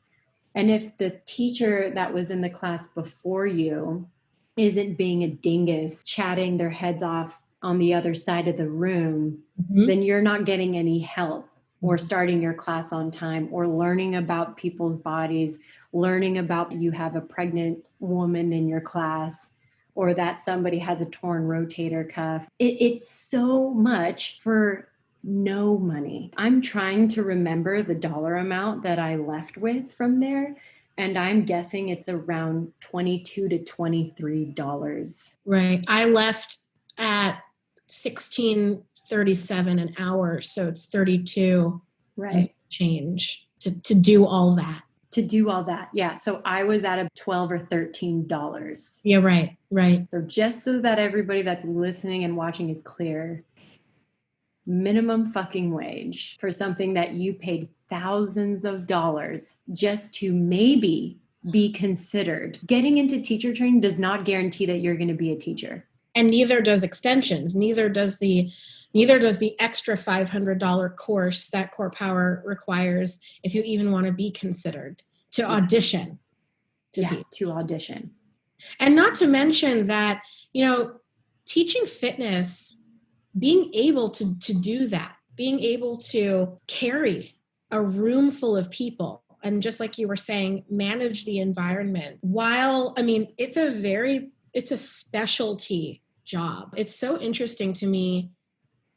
And if the teacher that was in the class before you isn't being a dingus, chatting their heads off on the other side of the room, then you're not getting any help or starting your class on time or learning about people's bodies, learning about you have a pregnant woman in your class or that somebody has a torn rotator cuff. It's so much for no money. I'm trying to remember the dollar amount that I left with from there, and I'm guessing it's around $22 to $23. Right. I left at 16.37 an hour, so it's 32 and change to do all that. To do all that. Yeah. So I was at a $12 or $13. Yeah, right. So just so that everybody that's listening and watching is clear, minimum fucking wage for something that you paid thousands of dollars just to maybe be considered. Getting into teacher training does not guarantee that you're going to be a teacher. And neither does extensions. Neither does the extra $500 course that COREPOWER requires if you even want to be considered to audition to teach. To audition. And not to mention that, teaching fitness, being able to do that, being able to carry a room full of people, and just like you were saying, manage the environment it's a specialty job. It's so interesting to me,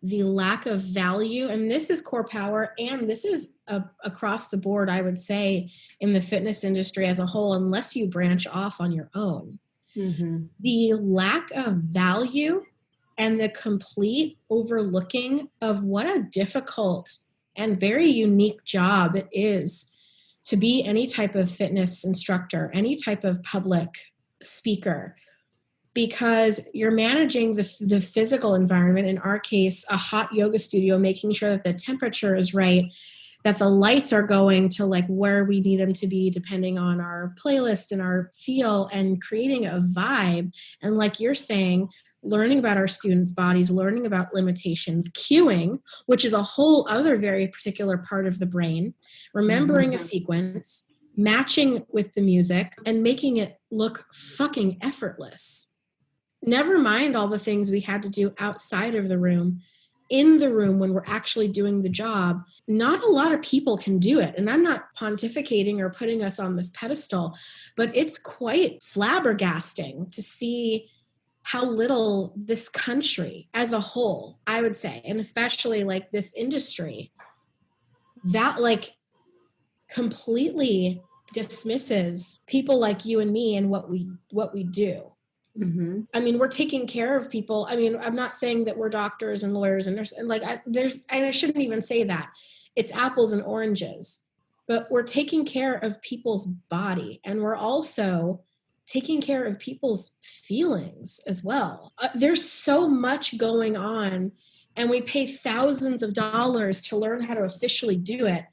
the lack of value, and this is COREPOWER, and this is across the board, I would say, in the fitness industry as a whole, unless you branch off on your own. The lack of value and the complete overlooking of what a difficult and very unique job it is to be any type of fitness instructor, any type of public speaker, because you're managing the physical environment, in our case, a hot yoga studio, making sure that the temperature is right, that the lights are going to like where we need them to be depending on our playlist and our feel, and creating a vibe. And like you're saying, learning about our students' bodies, learning about limitations, cueing, which is a whole other very particular part of the brain, remembering a sequence, matching with the music, and making it look fucking effortless. Never mind all the things we had to do outside of the room. In the room, when we're actually doing the job, not a lot of people can do it. And I'm not pontificating or putting us on this pedestal, but it's quite flabbergasting to see how little this country as a whole, I would say, and especially like this industry, that like completely dismisses people like you and me and what we do. I mean, we're taking care of people. I mean, I'm not saying that we're doctors and lawyers and nurses, and I shouldn't even say that. It's apples and oranges, but we're taking care of people's body, and we're also taking care of people's feelings as well. There's so much going on, and we pay thousands of dollars to learn how to officially do it,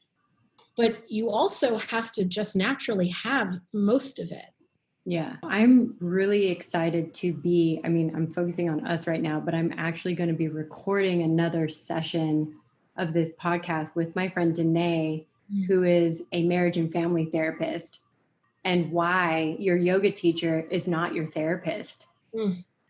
but you also have to just naturally have most of it. Yeah, I'm really excited to be, I'm focusing on us right now, but I'm actually going to be recording another session of this podcast with my friend Danae, who is a marriage and family therapist, and why your yoga teacher is not your therapist,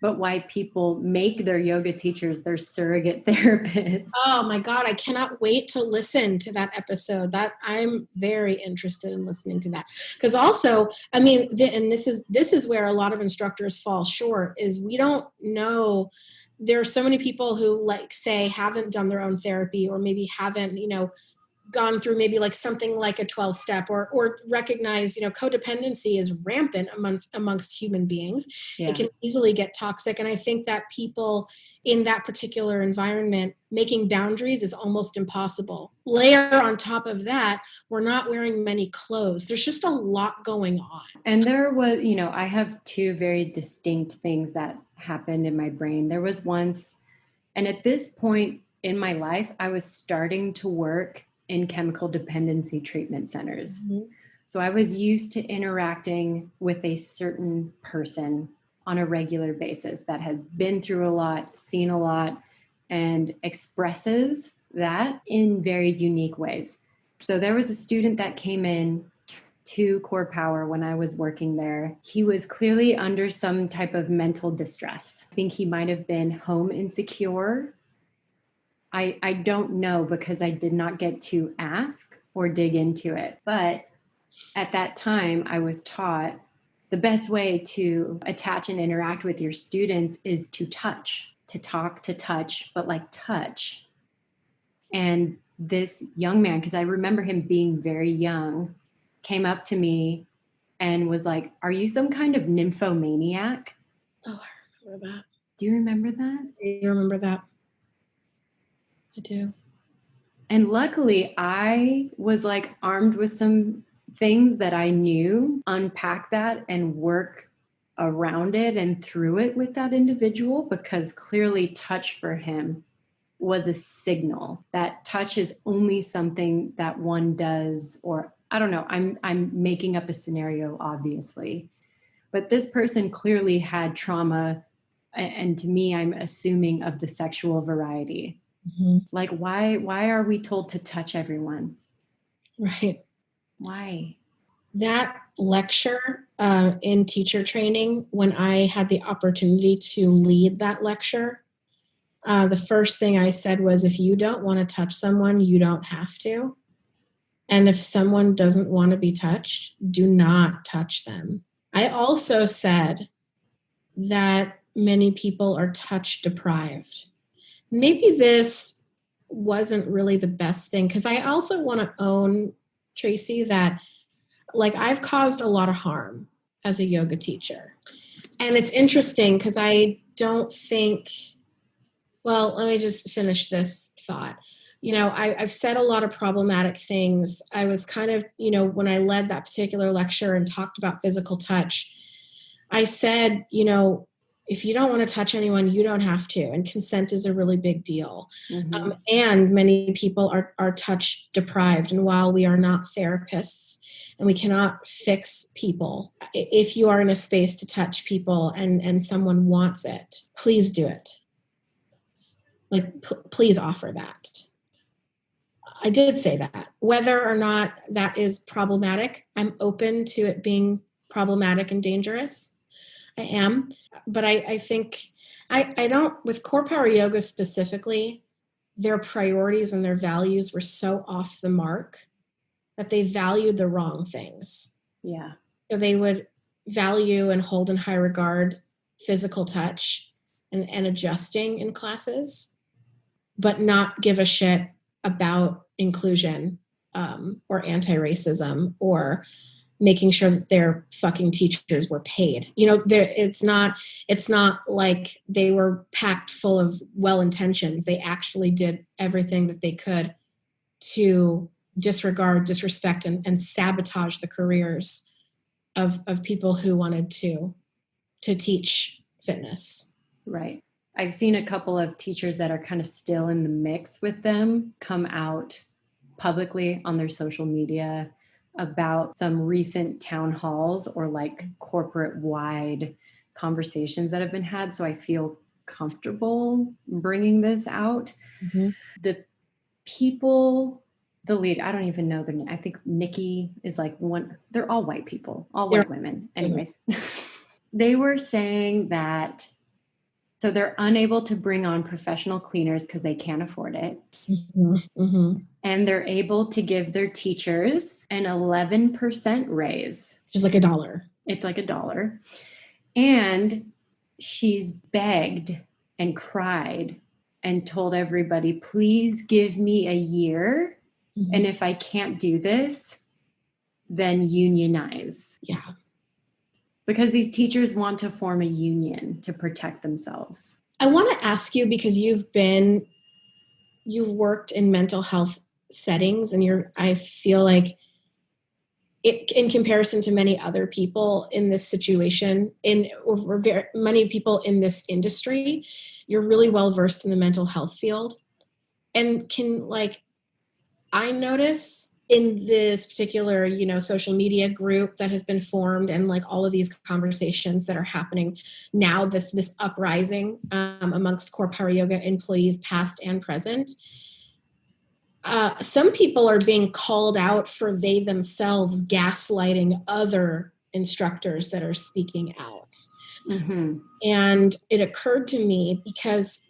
but why people make their yoga teachers their surrogate therapists. Oh my God, I cannot wait to listen to that episode. That I'm very interested in listening to that. Because also, and this is where a lot of instructors fall short, is we don't know. There are so many people who say haven't done their own therapy, or maybe haven't, gone through maybe like something like a 12-step, or recognize, codependency is rampant amongst human beings. Yeah. It can easily get toxic. And I think that people in that particular environment, making boundaries is almost impossible. Layer on top of that, we're not wearing many clothes. There's just a lot going on. And there was, I have 2 very distinct things that happened in my brain. There was once, and at this point in my life, I was starting to work in chemical dependency treatment centers. So I was used to interacting with a certain person on a regular basis that has been through a lot, seen a lot, and expresses that in very unique ways. So there was a student that came in to Core Power when I was working there. He was clearly under some type of mental distress. I think he might have been home insecure. I don't know because I did not get to ask or dig into it. But at that time, I was taught the best way to attach and interact with your students is to touch, to talk, to touch, but like touch. And this young man, because I remember him being very young, came up to me and was like, "Are you some kind of nymphomaniac?" Oh, I remember that. Do you remember that? You remember that? I do. And luckily, I was like armed with some things that I knew, unpack that and work around it and through it with that individual, because clearly touch for him was a signal that touch is only something that one does, or I don't know, I'm making up a scenario, obviously. But this person clearly had trauma, and to me, I'm assuming of the sexual variety. Mm-hmm. Like, why are we told to touch everyone? Right. Why? That lecture in teacher training, when I had the opportunity to lead that lecture, the first thing I said was, if you don't want to touch someone, you don't have to. And if someone doesn't want to be touched, do not touch them. I also said that many people are touch deprived. Maybe this wasn't really the best thing, because I also want to own, Tracy, that like I've caused a lot of harm as a yoga teacher. And it's interesting because I don't think, well, let me just finish this thought. I've said a lot of problematic things. I was kind of, when I led that particular lecture and talked about physical touch, I said, if you don't want to touch anyone, you don't have to. And consent is a really big deal. Mm-hmm. And many people are touch deprived. And while we are not therapists and we cannot fix people, if you are in a space to touch people and someone wants it, please do it. Like, please offer that. I did say that. Whether or not that is problematic, I'm open to it being problematic and dangerous. I am. But I think I don't, with Core Power Yoga specifically, their priorities and their values were so off the mark that they valued the wrong things. Yeah. So they would value and hold in high regard physical touch and adjusting in classes, but not give a shit about inclusion or anti-racism or making sure that their fucking teachers were paid. It's not like they were packed full of well intentions. They actually did everything that they could to disregard, disrespect, and sabotage the careers of people who wanted to teach fitness. Right. I've seen a couple of teachers that are kind of still in the mix with them come out publicly on their social media about some recent town halls or like corporate wide conversations that have been had. So I feel comfortable bringing this out. Mm-hmm. The people, the lead, I don't even know their name. I think Nikki is like one. They're all white people, all white women. Anyways, they were saying that, so they're unable to bring on professional cleaners because they can't afford it. Mm-hmm. Mm-hmm. And they're able to give their teachers an 11% raise. Just like $1. It's like $1. And she's begged and cried and told everybody, please give me a year. Mm-hmm. And if I can't do this, then unionize. Yeah. Because these teachers want to form a union to protect themselves. I want to ask you, because you've worked in mental health settings, and I feel like it, in comparison to many other people in this situation, many people in this industry, you're really well versed in the mental health field. And I notice in this particular, social media group that has been formed, and like all of these conversations that are happening now, this uprising amongst Core Power Yoga employees, past and present, some people are being called out for they themselves gaslighting other instructors that are speaking out. Mm-hmm. And it occurred to me because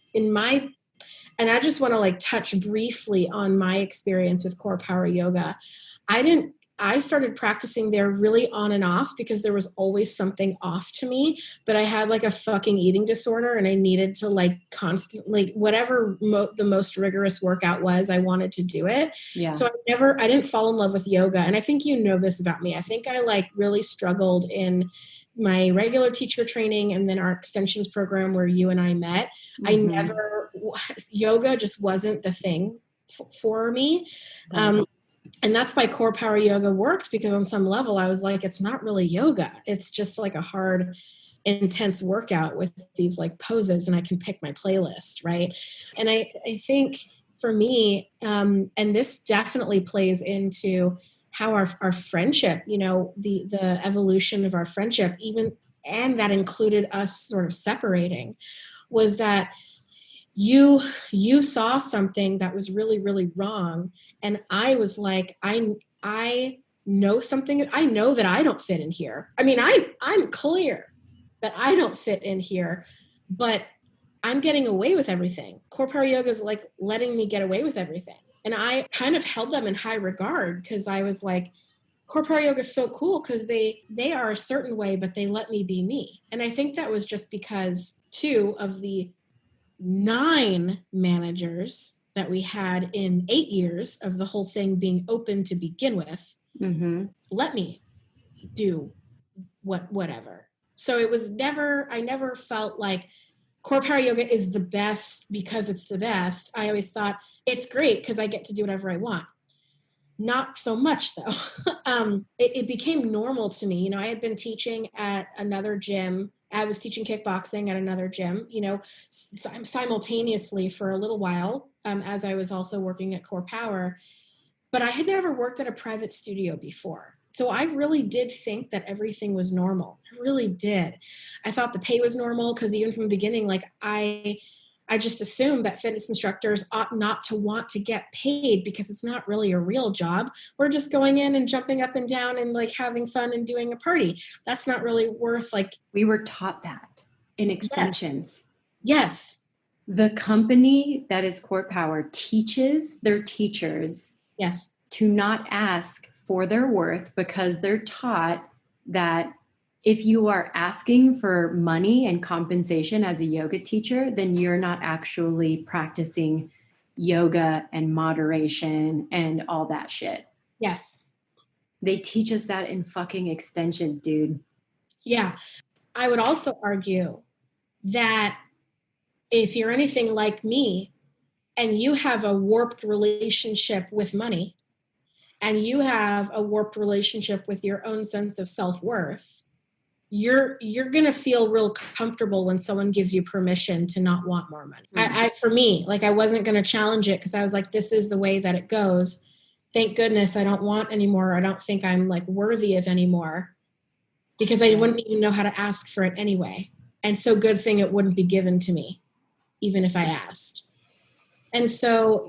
and I just want to like touch briefly on my experience with Core Power Yoga. I started practicing there really on and off because there was always something off to me, but I had like a fucking eating disorder and I needed to like constantly, whatever the most rigorous workout was, I wanted to do it. Yeah. So I didn't fall in love with yoga. And I think you know this about me. I think I like really struggled in my regular teacher training and then our extensions program where you and I met. Mm-hmm. Yoga just wasn't the thing for me. Right. And that's why Core Power Yoga worked, because on some level I was like, it's not really yoga. It's just like a hard, intense workout with these like poses, and I can pick my playlist, right? And I think for me, and this definitely plays into how our friendship, the evolution of our friendship, even, and that included us sort of separating, was that you saw something that was really, really wrong, and I was like, I know something. I know that I don't fit in here. I mean, I'm clear that I don't fit in here, but I'm getting away with everything. Core Power Yoga is like letting me get away with everything. And I kind of held them in high regard because I was like, Core Power Yoga is so cool because they are a certain way, but they let me be me. And I think that was just because 2 of the 9 managers that we had in 8 years of the whole thing being open to begin with, Mm-hmm. let me do whatever. So I never felt like Core Power Yoga is the best because it's the best. I always thought it's great because I get to do whatever I want. Not so much though. It became normal to me. I had been teaching at another gym. I was teaching kickboxing at another gym, simultaneously for a little while, as I was also working at Core Power. But I had never worked at a private studio before. So I really did think that everything was normal. I really did. I thought the pay was normal because even from the beginning, like I just assumed that fitness instructors ought not to want to get paid because it's not really a real job. We're just going in and jumping up and down and like having fun and doing a party. That's not really worth like. We were taught that in extensions. Yes. The company that is Core Power teaches their teachers Yes. to not ask for their worth because they're taught that if you are asking for money and compensation as a yoga teacher, then you're not actually practicing yoga and moderation and all that shit. Yes. They teach us that in fucking extensions, dude. Yeah. I would also argue that if you're anything like me and you have a warped relationship with money and you have a warped relationship with your own sense of self-worth, you're going to feel real comfortable when someone gives you permission to not want more money. For me, like I wasn't going to challenge it because I was like, this is the way that it goes. Thank goodness I don't want anymore. I don't think I'm like worthy of anymore because I wouldn't even know how to ask for it anyway. And so good thing it wouldn't be given to me, even if I asked. And so,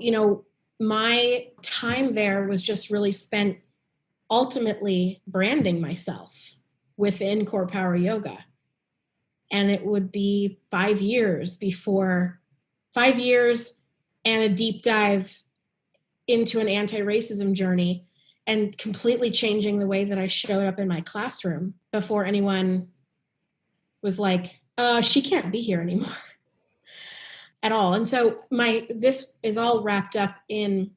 my time there was just really spent ultimately branding myself within Core Power Yoga. And it would be 5 years and a deep dive into an anti-racism journey and completely changing the way that I showed up in my classroom before anyone was like, she can't be here anymore at all. And so this is all wrapped up in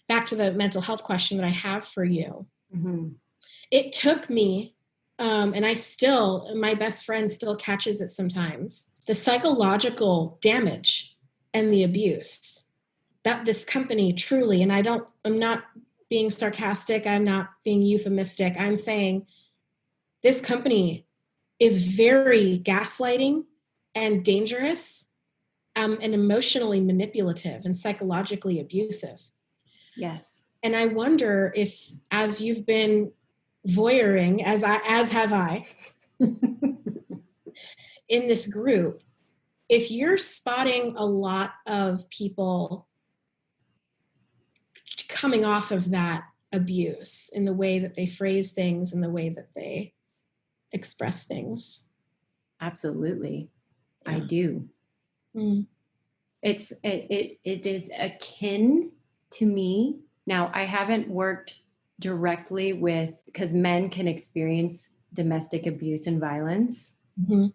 back to the mental health question that I have for you. Mm-hmm. It took me, and my best friend still catches it sometimes, the psychological damage and the abuse that this company truly, and I'm not being sarcastic, I'm not being euphemistic, I'm saying this company is very gaslighting and dangerous, and emotionally manipulative and psychologically abusive. Yes. And I wonder if, as you've been voyeuring, as have I, in this group, if you're spotting a lot of people coming off of that abuse in the way that they phrase things, in the way that they express things. Absolutely. Yeah. I do. Mm. It is akin to me. Now, I haven't worked directly with, because men can experience domestic abuse and violence. Mm-hmm.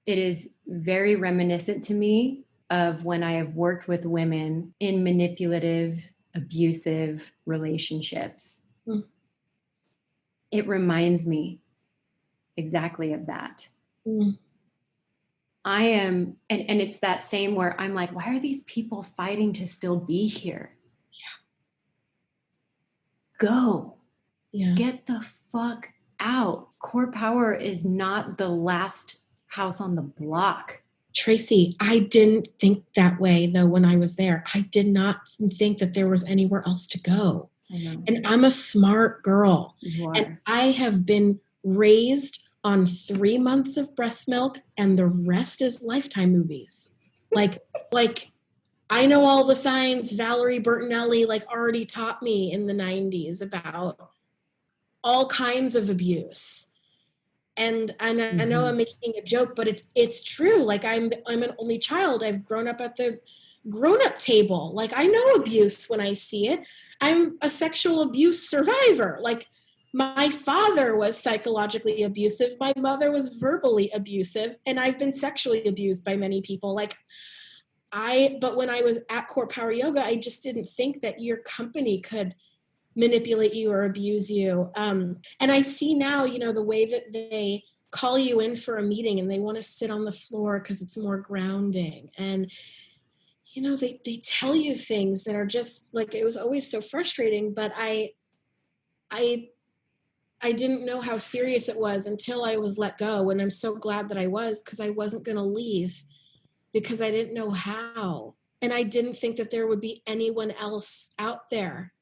It is very reminiscent to me of when I have worked with women in manipulative, abusive relationships. Mm. It reminds me exactly of that. Mm. I am, and it's that same where I'm like, why are these people fighting to still be here? Go. Yeah. Get the fuck out. Core Power is not the last house on the block. Tracy, I didn't think that way though when I was there. I did not think that there was anywhere else to go. I know. And I'm a smart girl. You And are. I have been raised on 3 months of breast milk, and the rest is Lifetime movies. Like I know all the signs Valerie Bertinelli like already taught me in the 90s about all kinds of abuse. And I know I'm making a joke, but it's true. Like I'm an only child. I've grown up at the grown-up table. Like I know abuse when I see it. I'm a sexual abuse survivor. Like my father was psychologically abusive, my mother was verbally abusive, and I've been sexually abused by many people. But when I was at Core Power Yoga, I just didn't think that your company could manipulate you or abuse you. And I see now, the way that they call you in for a meeting and they want to sit on the floor because it's more grounding. And, they tell you things that are just like, it was always so frustrating, but I didn't know how serious it was until I was let go. And I'm so glad that I was, because I wasn't going to leave because I didn't know how. And I didn't think that there would be anyone else out there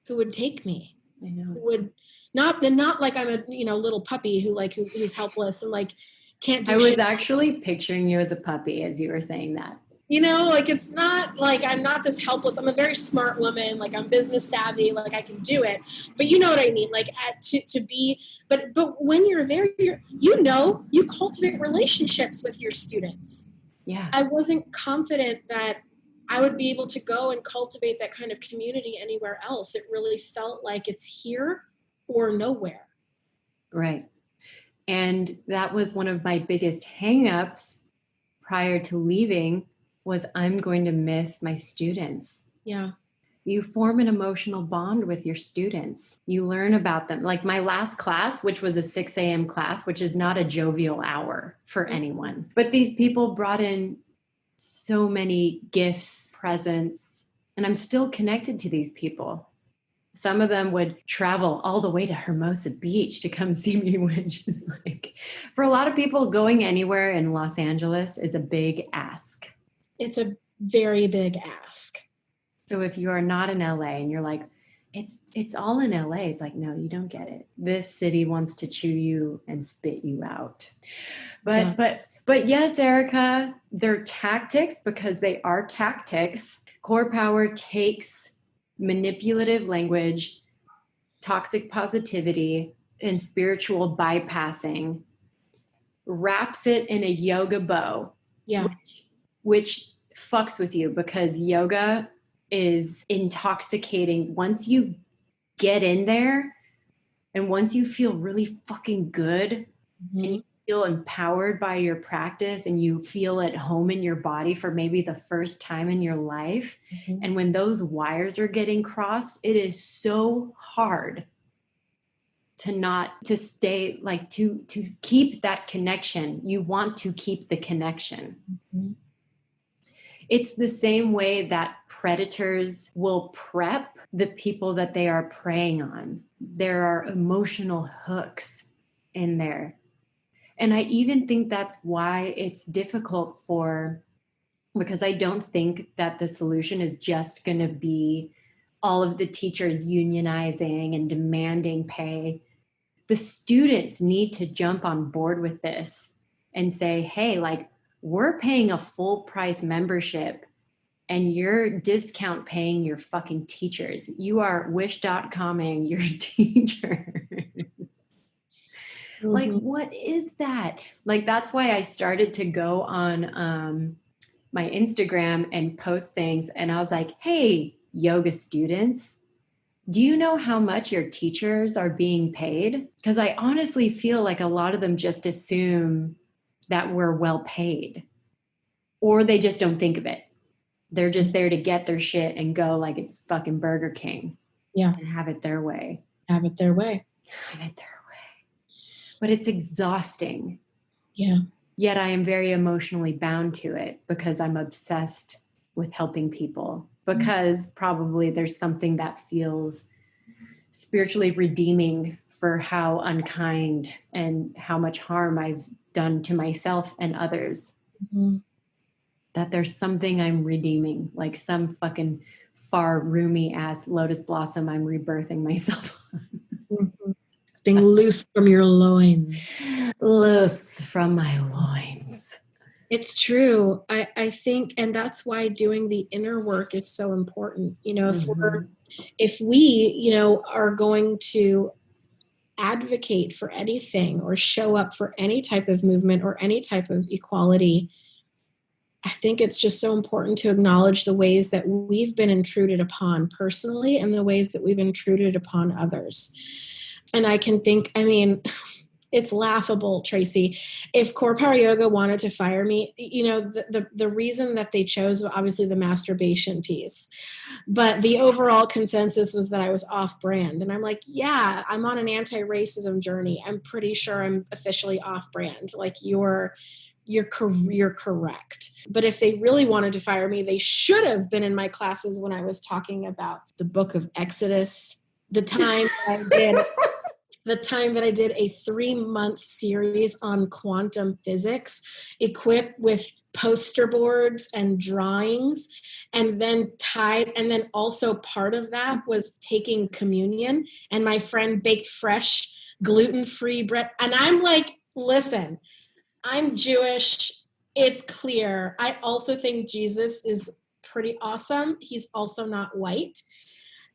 who would take me. I know. Who would not like I'm a little puppy who's helpless and like can't do I was shit. actually picturing you as a puppy as you were saying that. It's not like I'm not this helpless. I'm a very smart woman. Like I'm business savvy. Like I can do it. But you know what I mean. Like to be. But when you're there, you cultivate relationships with your students. Yeah. I wasn't confident that I would be able to go and cultivate that kind of community anywhere else. It really felt like it's here or nowhere. Right. And that was one of my biggest hangups prior to leaving, was I'm going to miss my students. Yeah. You form an emotional bond with your students. You learn about them. Like my last class, which was a 6 a.m. class, which is not a jovial hour for anyone. But these people brought in so many gifts, presents, and I'm still connected to these people. Some of them would travel all the way to Hermosa Beach to come see me, which is like, for a lot of people, going anywhere in Los Angeles is a big ask. It's a very big ask. So if you are not in LA and you're like, it's all in LA, it's like, no, you don't get it. This city wants to chew you and spit you out. But yes, Erica, they're tactics, because they are tactics. Core Power takes manipulative language, toxic positivity, and spiritual bypassing, wraps it in a yoga bow, Yeah. which fucks with you, because yoga is intoxicating. Once you get in there and once you feel really fucking good, and you feel empowered by your practice, and you feel at home in your body for maybe the first time in your life. And when those wires are getting crossed, it is so hard to stay, like to keep that connection. You want to keep the connection. It's the same way that predators will prep the people that they are preying on. There are emotional hooks in there. And I even think that's why it's difficult because I don't think that the solution is just going to be all of the teachers unionizing and demanding pay. The students need to jump on board with this and say, hey, like, we're paying a full price membership and you're discount paying your fucking teachers. You are wish.comming your teachers. Like, Mm-hmm. what is that? Like, that's why I started to go on my Instagram and post things. And I was like, hey, yoga students, do you know how much your teachers are being paid? Because I honestly feel like a lot of them just assume that we're well paid, or they just don't think of it. They're just there to get their shit and go like it's fucking Burger King. Yeah. And have it their way. Have it their way. Have it their way. But it's exhausting. Yeah. Yet I am very emotionally bound to it because I'm obsessed with helping people. Because probably there's something that feels spiritually redeeming for how unkind and how much harm I've done to myself and others. Mm-hmm. That there's something I'm redeeming, like some fucking far roomy ass lotus blossom I'm rebirthing myself on. Mm-hmm. It's being loosed from your loins. Loosed from my loins. It's true. I think, and that's why doing the inner work is so important. You know, if we, you know, are going to advocate for anything or show up for any type of movement or any type of equality, I think it's just so important to acknowledge the ways that we've been intruded upon personally and the ways that we've intruded upon others. And I can think, I mean, it's laughable, Tracy. If COREPOWER YOGA wanted to fire me, you know, the reason that they chose, obviously, the masturbation piece. But the overall consensus was that I was off brand. And I'm like, yeah, I'm on an anti-racism journey. I'm pretty sure I'm officially off brand. Like you're correct. But if they really wanted to fire me, they should have been in my classes when I was talking about the book of Exodus, the time that I did a 3-month series on quantum physics, equipped with poster boards and drawings, and then also part of that was taking communion. And my friend baked fresh gluten-free bread. And I'm like, listen, I'm Jewish. It's clear. I also think Jesus is pretty awesome. He's also not white.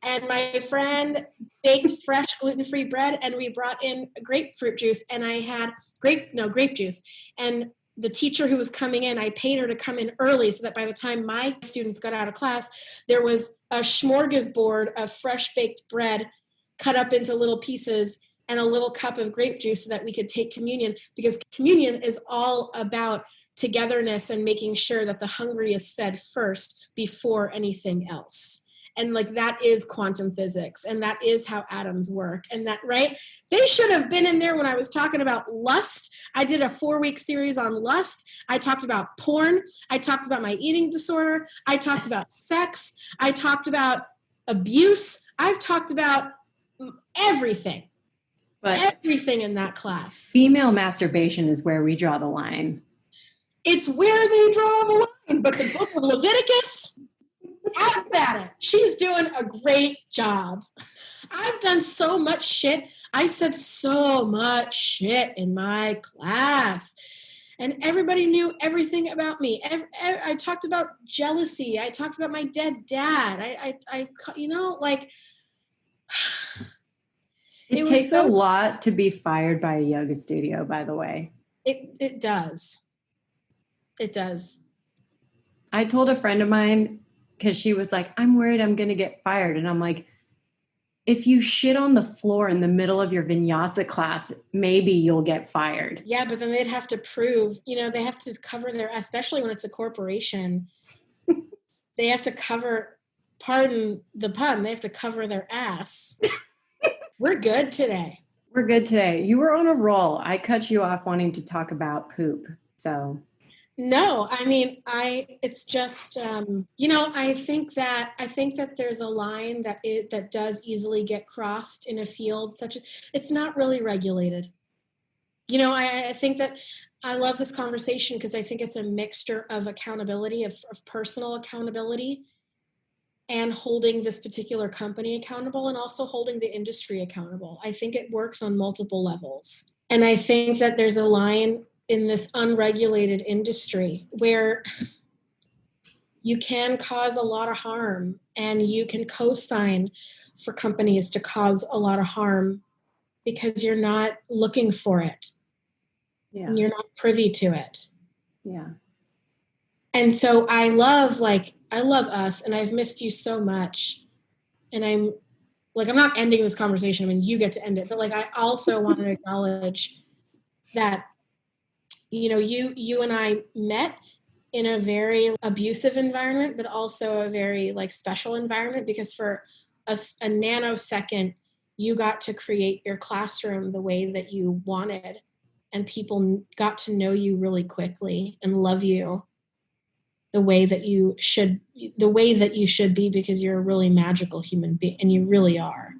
And my friend baked fresh gluten-free bread, and we brought in grapefruit juice, and I had grape juice. And the teacher who was coming in, I paid her to come in early so that by the time my students got out of class, there was a smorgasbord of fresh baked bread cut up into little pieces and a little cup of grape juice so that we could take communion, because communion is all about togetherness and making sure that the hungry is fed first before anything else. And like that is quantum physics, and that is how atoms work. And that, right? They should have been in there when I was talking about lust. I did a 4-week series on lust. I talked about porn. I talked about my eating disorder. I talked about sex. I talked about abuse. I've talked about everything. But everything in that class. Female masturbation is where we draw the line. It's where they draw the line. But the book of Leviticus, have at it. She's doing a great job. I've done so much shit. I said so much shit in my class. And everybody knew everything about me. I talked about jealousy. I talked about my dead dad. I you know, like... It takes a lot to be fired by a yoga studio, by the way. It does. It does. I told a friend of mine, because she was like, I'm worried I'm going to get fired. And I'm like, if you shit on the floor in the middle of your vinyasa class, maybe you'll get fired. Yeah, but then they'd have to prove, you know, they have to cover their, especially when it's a corporation, they have to cover, pardon the pun, they have to cover their ass. We're good today. We're good today. You were on a roll. I cut you off wanting to talk about poop. So... No, I mean, it's just, you know, I think that there's a line that does easily get crossed in a field such as, it's not really regulated. You know, I think that I love this conversation because I think it's a mixture of accountability, of personal accountability and holding this particular company accountable and also holding the industry accountable. I think it works on multiple levels. And I think that there's a line in this unregulated industry where you can cause a lot of harm, and you can co-sign for companies to cause a lot of harm because you're not looking for it. Yeah. And you're not privy to it. Yeah. And so I love us, and I've missed you so much. And I'm not ending this conversation. I mean, you get to end it, but I also want to acknowledge that, you and I met in a very abusive environment, but also a very special environment, because for a nanosecond, you got to create your classroom the way that you wanted, and people got to know you really quickly and love you the way that you should be, because you're a really magical human being, and you really are.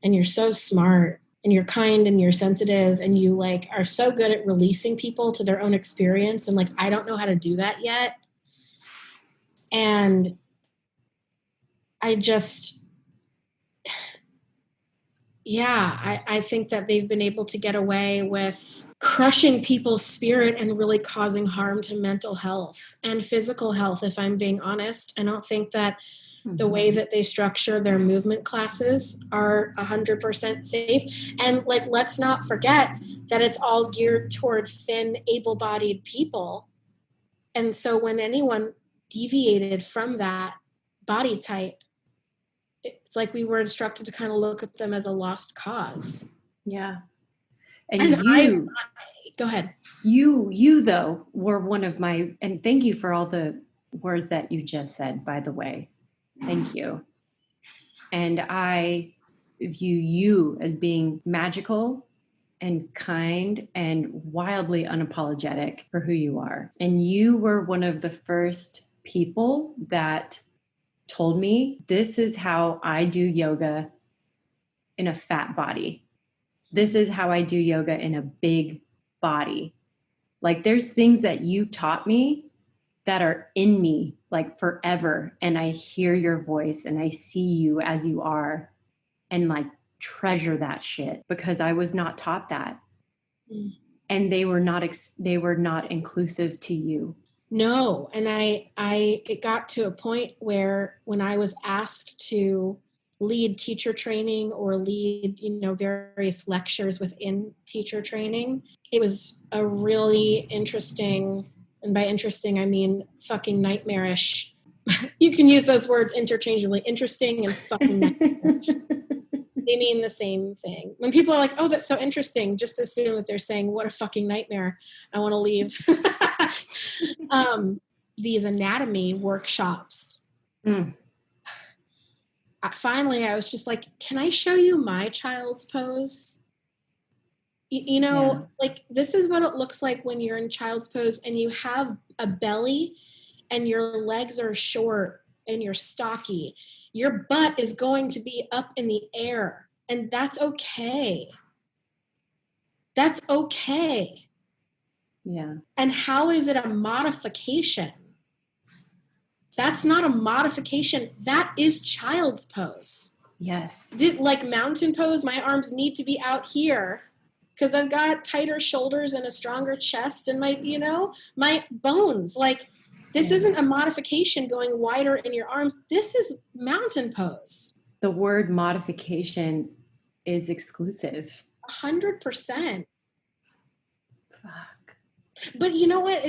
And you're so smart, and you're kind, and you're sensitive, and you are so good at releasing people to their own experience. And I don't know how to do that yet. And I just, I think that they've been able to get away with crushing people's spirit and really causing harm to mental health and physical health, if I'm being honest. I don't think that the way that they structure their movement classes are 100% safe. And let's not forget that it's all geared toward thin, able-bodied people. And so when anyone deviated from that body type, it's we were instructed to kind of look at them as a lost cause. Yeah. And you, go ahead. You though were one of my, and thank you for all the words that you just said, by the way. Thank you. And I view you as being magical and kind and wildly unapologetic for who you are. And you were one of the first people that told me, this is how I do yoga in a fat body. This is how I do yoga in a big body. There's things that you taught me that are in me forever. And I hear your voice and I see you as you are, and treasure that shit, because I was not taught that. And they were not inclusive to you. No. And it got to a point where when I was asked to lead teacher training or lead, various lectures within teacher training, it was a really interesting, and by interesting, I mean fucking nightmarish. You can use those words interchangeably. Interesting and fucking nightmarish. They mean the same thing. When people are like, oh, that's so interesting, just assume that they're saying, what a fucking nightmare. I want to leave. These anatomy workshops. Finally, I was just like, can I show you my child's pose? This is what it looks like when you're in child's pose and you have a belly and your legs are short and you're stocky. Your butt is going to be up in the air, and that's okay. That's okay. Yeah. And how is it a modification? That's not a modification. That is child's pose. Yes. Mountain pose, my arms need to be out here because I've got tighter shoulders and a stronger chest and my bones. This isn't a modification going wider in your arms. This is mountain pose. The word modification is exclusive. 100%. Fuck. But you know what?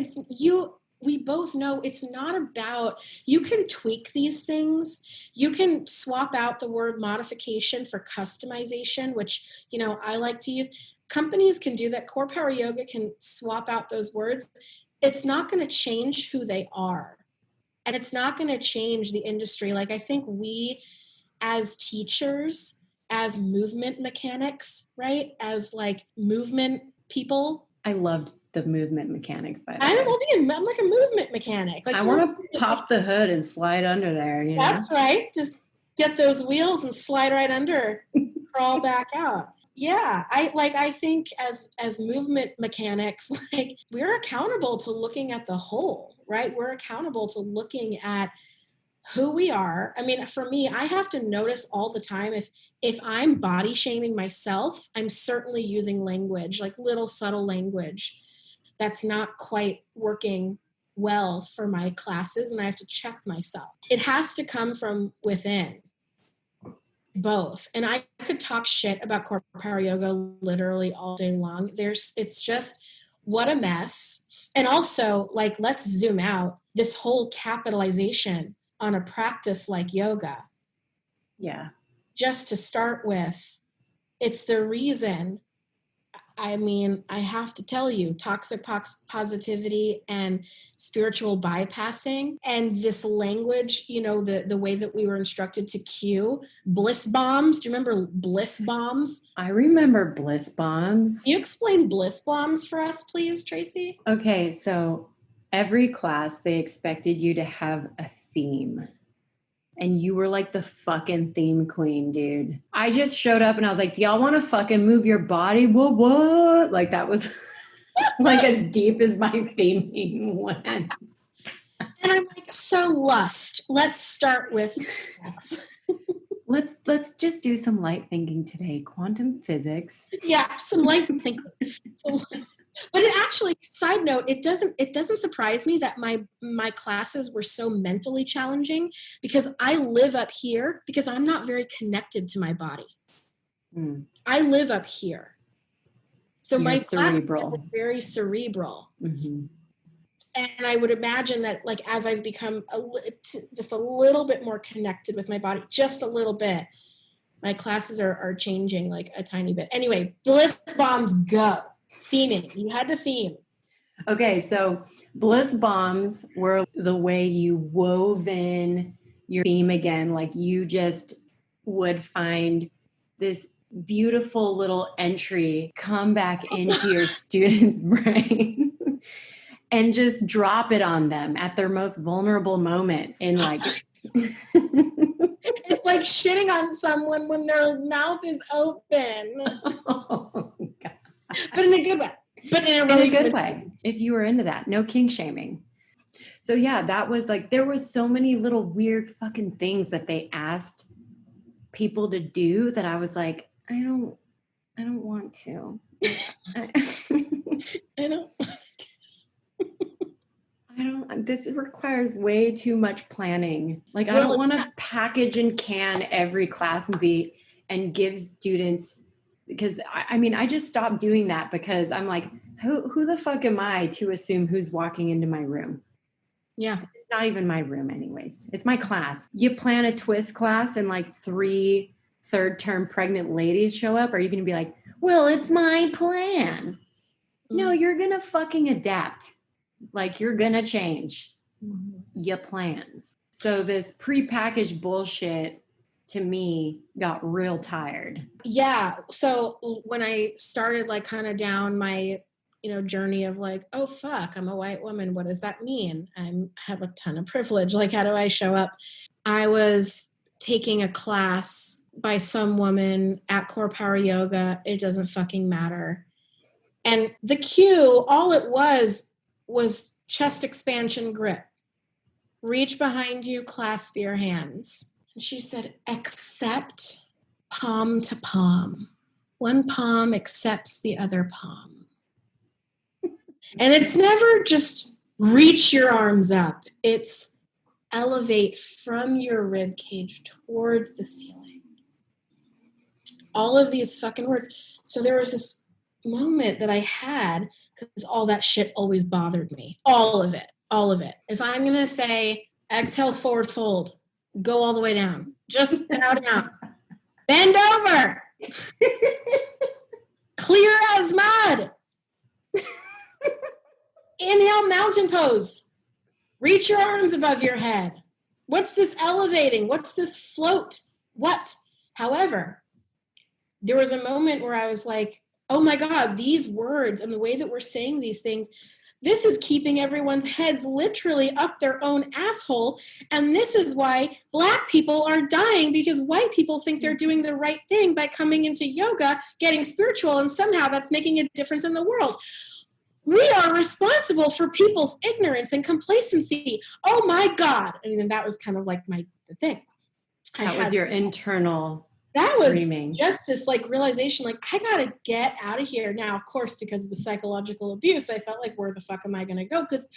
We both know it's not about, you can tweak these things. You can swap out the word modification for customization, which, I like to use. Companies can do that. COREPOWER Yoga can swap out those words. It's not going to change who they are. And it's not going to change the industry. I think we as teachers, as movement mechanics, right? As movement people. I loved the movement mechanics, by the way. I'm like a movement mechanic. I want to pop the hood and slide under there. That's right. Just get those wheels and slide right under, crawl back out. Yeah, I think as movement mechanics, we're accountable to looking at the whole, right? We're accountable to looking at who we are. I mean, for me, I have to notice all the time if I'm body shaming myself, I'm certainly using language, like little subtle language that's not quite working well for my classes, and I have to check myself. It has to come from within, both. And I could talk shit about COREPOWER yoga literally all day long. It's just what a mess. And also, like, let's zoom out. This whole capitalization on a practice like yoga. Yeah. Just to start with, it's the reason. I mean, I have to tell you, toxic positivity and spiritual bypassing and this language, you know, the way that we were instructed to cue bliss bombs. Do you remember bliss bombs? I remember bliss bombs. Can you explain bliss bombs for us, please, Tracy? Okay, so every class they expected you to have a theme. And you were like the fucking theme queen, dude. I just showed up and I was like, do y'all want to fucking move your body? What? Like that was like as deep as my theming went. And I'm like, so lust. Let's start with sex. Let's just do some light thinking today. Quantum physics. Yeah, some light thinking. But it actually, side note, it doesn't surprise me that my classes were so mentally challenging, because I live up here because I'm not very connected to my body. I live up here. So You're my cerebral. class is very cerebral. Mm-hmm. And I would imagine that, like, as I've become just a little bit more connected with my body, just a little bit, my classes are changing like a tiny bit. Anyway, bliss bombs, go. Theming. You had to theme. Okay, so bliss bombs were the way you wove in your theme again. Like you just would find this beautiful little entry come back into your student's brain and just drop it on them at their most vulnerable moment in like... It's like shitting on someone when their mouth is open. Oh, God. But in a good way. But in a really good way. If you were into that, no kink shaming. So yeah, that was like, there was so many little weird fucking things that they asked people to do that I was like, I don't want to. This requires way too much planning. Like, I don't want to package and can every class and give students, because I mean, I just stopped doing that because I'm like, who the fuck am I to assume who's walking into my room? Yeah. It's not even my room anyways. It's my class. You plan a twist class and like 3 third-term pregnant ladies show up. Are you going to be like, well, it's my plan? No, you're going to fucking adapt. Like, you're going to change your plans. So this prepackaged bullshit to me got real tired. Yeah. So when I started like kind of down my, journey of like, oh fuck, I'm a white woman. What does that mean? I have a ton of privilege. Like, how do I show up? I was taking a class by some woman at COREPOWER yoga. It doesn't fucking matter. And the cue, all it was chest expansion grip. Reach behind you, clasp your hands. And she said, accept palm to palm. One palm accepts the other palm. And it's never just reach your arms up. It's elevate from your rib cage towards the ceiling. All of these fucking words. So there was this moment that I had, because all that shit always bothered me. All of it. If I'm going to say exhale, forward fold, go all the way down. Just bow down. Bend over. Clear as mud. Inhale, mountain pose. Reach your arms above your head. What's this elevating? What's this float? What? However, there was a moment where I was like, oh my God, these words and the way that we're saying these things, this is keeping everyone's heads literally up their own asshole. And this is why Black people are dying, because white people think they're doing the right thing by coming into yoga, getting spiritual, and somehow that's making a difference in the world. We are responsible for people's ignorance and complacency. Oh my God. I mean, that was kind of like the thing. That was your internal that was screaming. just this like realization, like, I gotta get out of here. Now, of course, because of the psychological abuse, I felt like, where the fuck am I gonna go? Because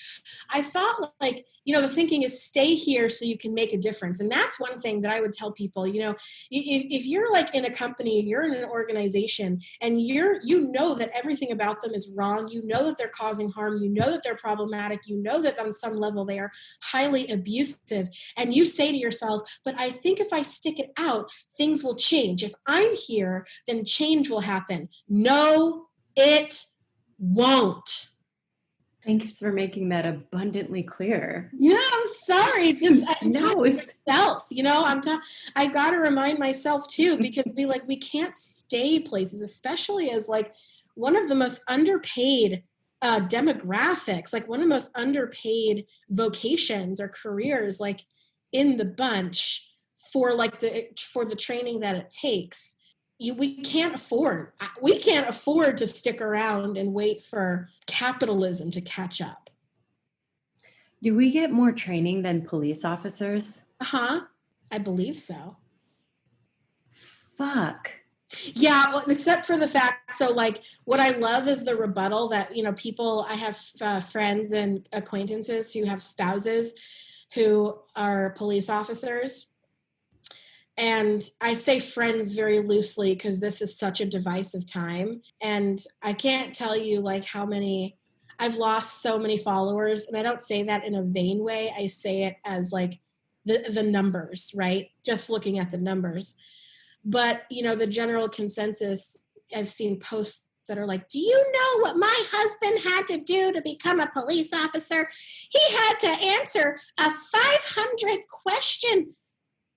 I thought, like, the thinking is stay here so you can make a difference. And that's one thing that I would tell people, if you're like in a company, you're in an organization, and you know that everything about them is wrong, you know that they're causing harm, you know that they're problematic, you know that on some level they are highly abusive, and you say to yourself, but I think if I stick it out, things will change. If I'm here, then change will happen. No, it won't. Thanks for making that abundantly clear. Yeah, I'm sorry. Just I'm No, talking to myself. I got to remind myself too, because we can't stay places, especially as like one of the most underpaid demographics, like one of the most underpaid vocations or careers, like in the bunch for the training that it takes. We can't afford to stick around and wait for capitalism to catch up. Do we get more training than police officers? I believe so. Fuck. Yeah, well, except for the fact, so like what I love is the rebuttal that, I have friends and acquaintances who have spouses who are police officers. And I say friends very loosely because this is such a divisive time. And I can't tell you like I've lost so many followers. And I don't say that in a vain way. I say it as like the numbers, right? Just looking at the numbers. But, the general consensus, I've seen posts that are like, do you know what my husband had to do to become a police officer? He had to answer a 500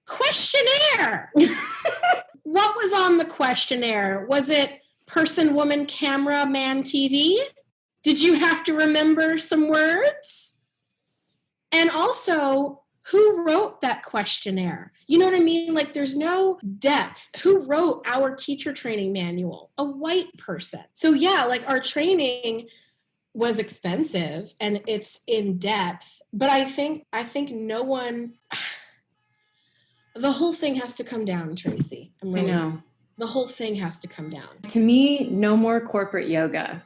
questionnaire. What was on the questionnaire? Was it person, woman, camera, man, TV? Did you have to remember some words? And also, who wrote that questionnaire? You know what I mean? Like, there's no depth. Who wrote our teacher training manual? A white person. So yeah, like our training was expensive and it's in depth, but I think no one, the whole thing has to come down, Tracy. I know. The whole thing has to come down. To me, no more corporate yoga.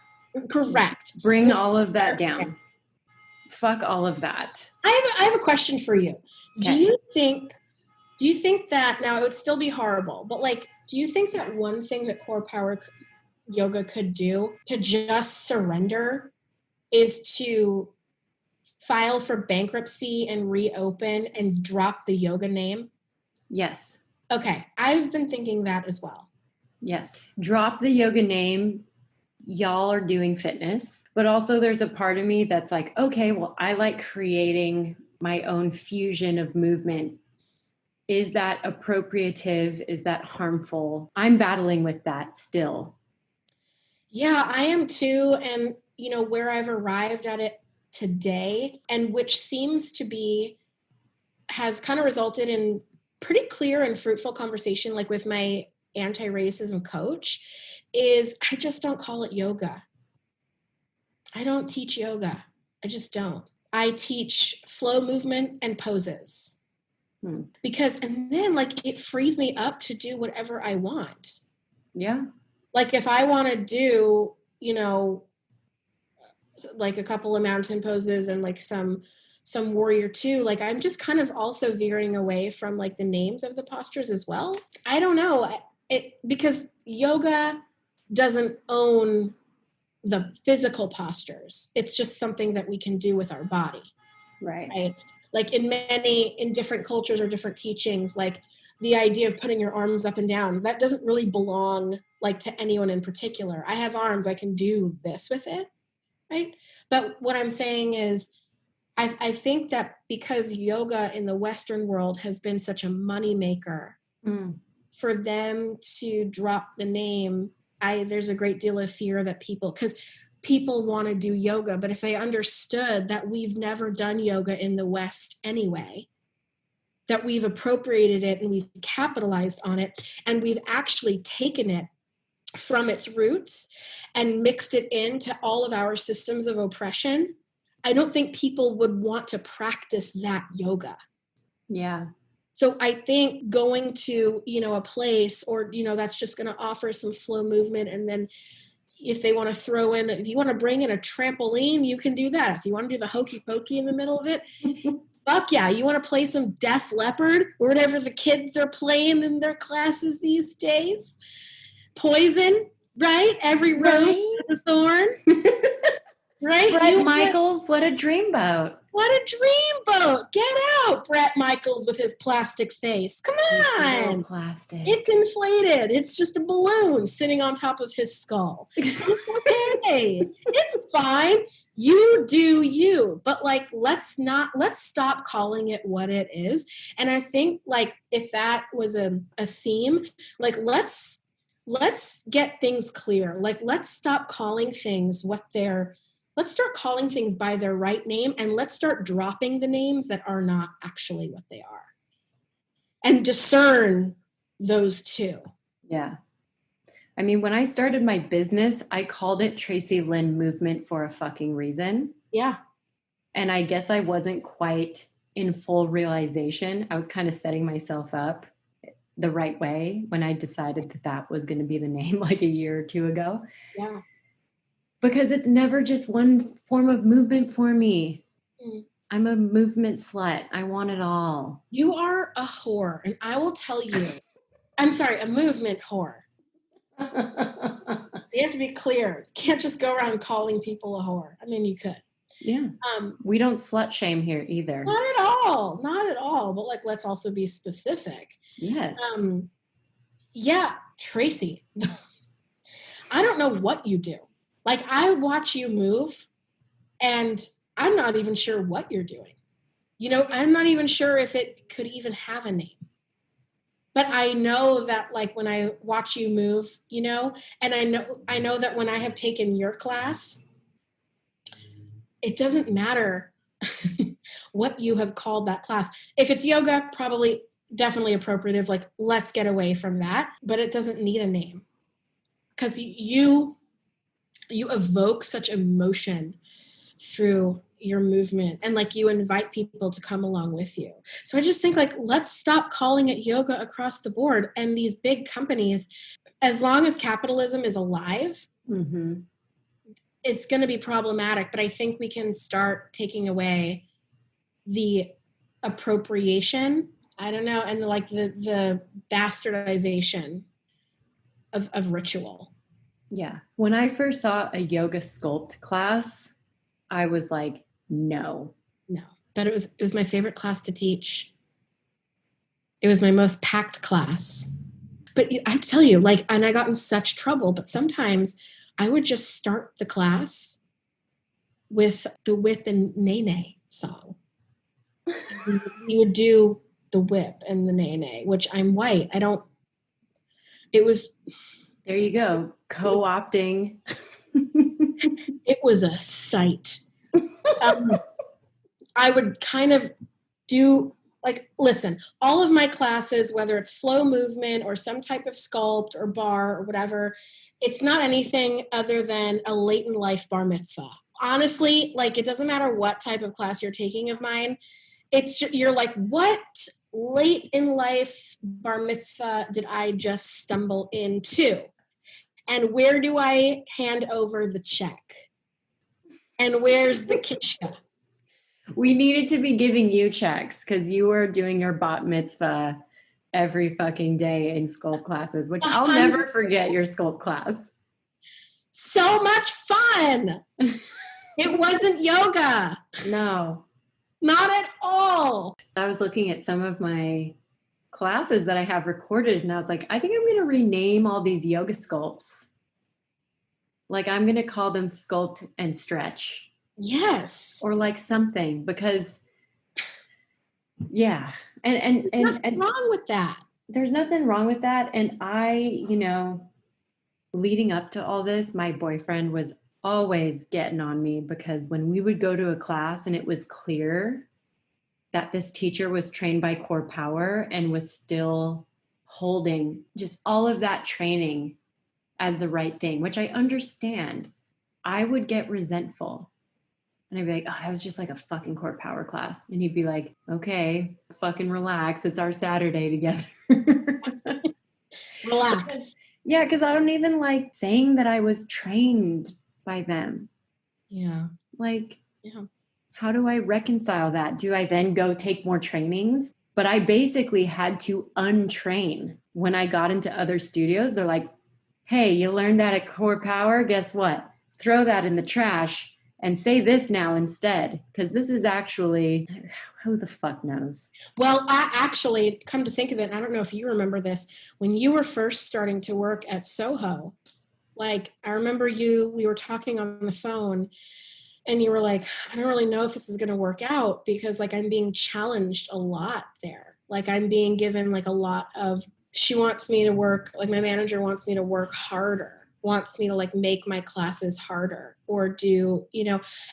Correct. Bring all of that down. Fuck all of that. I have a question for you. Okay. Do you think that, now it would still be horrible, but like, do you think that one thing that core power yoga could do to just surrender is to file for bankruptcy and reopen and drop the yoga name? Yes. Okay. I've been thinking that as well. Yes. Drop the yoga name. Y'all are doing fitness, but also there's a part of me that's like, okay, well, I like creating my own fusion of movement. Is that appropriative? Is that harmful? I'm battling with that still. Yeah, I am too. And, where I've arrived at it today, and which seems to be, has kind of resulted in pretty clear and fruitful conversation, like with my anti-racism coach, is I just don't call it yoga. I don't teach yoga. I just don't. I teach flow movement and poses. Because, and then like it frees me up to do whatever I want. Yeah. Like if I want to do, like a couple of mountain poses and like some warrior two, like I'm just kind of also veering away from like the names of the postures as well. I don't know. Because yoga doesn't own the physical postures. It's just something that we can do with our body. Right? Like in different cultures or different teachings, like the idea of putting your arms up and down, that doesn't really belong like to anyone in particular. I have arms, I can do this with it, right? But what I'm saying is, I think that because yoga in the Western world has been such a moneymaker, for them to drop the name, there's a great deal of fear that because people want to do yoga, but if they understood that we've never done yoga in the West anyway, that we've appropriated it and we've capitalized on it, and we've actually taken it from its roots and mixed it into all of our systems of oppression, I don't think people would want to practice that yoga. Yeah. So I think going to, a place or, that's just going to offer some flow movement. And then if they want to throw in, if you want to bring in a trampoline, you can do that. If you want to do the hokey pokey in the middle of it, fuck yeah. You want to play some Def Leppard or whatever the kids are playing in their classes these days. Poison, right? Every rose has a thorn. Right? Bret Michaels, what a dreamboat. What a dreamboat. Get out, Bret Michaels with his plastic face. Come on. Plastic. It's inflated. It's just a balloon sitting on top of his skull. It's okay. It's fine. You do you. But like, let's stop calling it what it is. And I think like if that was a theme, like let's get things clear. Like let's stop calling things let's start calling things by their right name, and let's start dropping the names that are not actually what they are and discern those two. Yeah. I mean, when I started my business, I called it Tracy Lynn Movement for a fucking reason. Yeah. And I guess I wasn't quite in full realization. I was kind of setting myself up the right way when I decided that was going to be the name like a year or two ago. Yeah. Because it's never just one form of movement for me. Mm. I'm a movement slut. I want it all. You are a whore. And I will tell you, I'm sorry, a movement whore. You have to be clear. You can't just go around calling people a whore. I mean, you could. Yeah. We don't slut shame here either. Not at all. Not at all. But like, let's also be specific. Yes. Yeah, Tracy. I don't know what you do. Like, I watch you move, and I'm not even sure what you're doing. I'm not even sure if it could even have a name. But I know that, like, when I watch you move, and I know that when I have taken your class, it doesn't matter what you have called that class. If it's yoga, probably definitely appropriative. Like, let's get away from that. But it doesn't need a name. Because you evoke such emotion through your movement, and like you invite people to come along with you. So I just think like, let's stop calling it yoga across the board. And these big companies, as long as capitalism is alive, it's going to be problematic. But I think we can start taking away the appropriation, I don't know, and like the bastardization of ritual. Yeah. When I first saw a yoga sculpt class, I was like, no. But it was my favorite class to teach. It was my most packed class. But I tell you, like, and I got in such trouble, but sometimes I would just start the class with the whip and nay song. We would do the whip and the nay, which I'm white. There you go. Co-opting. It was a sight. I would kind of do, like, listen, all of my classes, whether it's flow movement or some type of sculpt or bar or whatever, it's not anything other than a late in life bar mitzvah. Honestly, like, it doesn't matter what type of class you're taking of mine. It's just, you're like, what late in life bar mitzvah did I just stumble into? And where do I hand over the check? And where's the kishka? We needed to be giving you checks because you were doing your bat mitzvah every fucking day in sculpt classes, which I'll never forget your sculpt class. So much fun. It wasn't yoga. No. Not at all. I was looking at some of my classes that I have recorded, and I was like, I think I'm going to rename all these yoga sculpts. Like, I'm going to call them sculpt and stretch. Yes. Or like something, because yeah. And there's nothing wrong with that. There's nothing wrong with that. And I, leading up to all this, my boyfriend was always getting on me because when we would go to a class and it was clear that this teacher was trained by COREPOWER and was still holding just all of that training as the right thing, which I understand, I would get resentful. And I'd be like, oh, that was just like a fucking core power class. And he'd be like, okay, fucking relax. It's our Saturday together. Relax. Yeah, because I don't even like saying that I was trained by them. Yeah. Like, Yeah. how do I reconcile that? Do I then go take more trainings? But I basically had to untrain when I got into other studios. They're like, hey, you learned that at Core Power? Guess what? Throw that in the trash and say this now instead. Because this is actually, who the fuck knows? Well, I actually, come to think of it, I don't know if you remember this, when you were first starting to work at Soho, like I remember we were talking on the phone and you were like, I don't really know if this is going to work out because like I'm being challenged a lot there. Like I'm being given like a lot of, she wants me to work, like my manager wants me to work harder, wants me to like make my classes harder or do,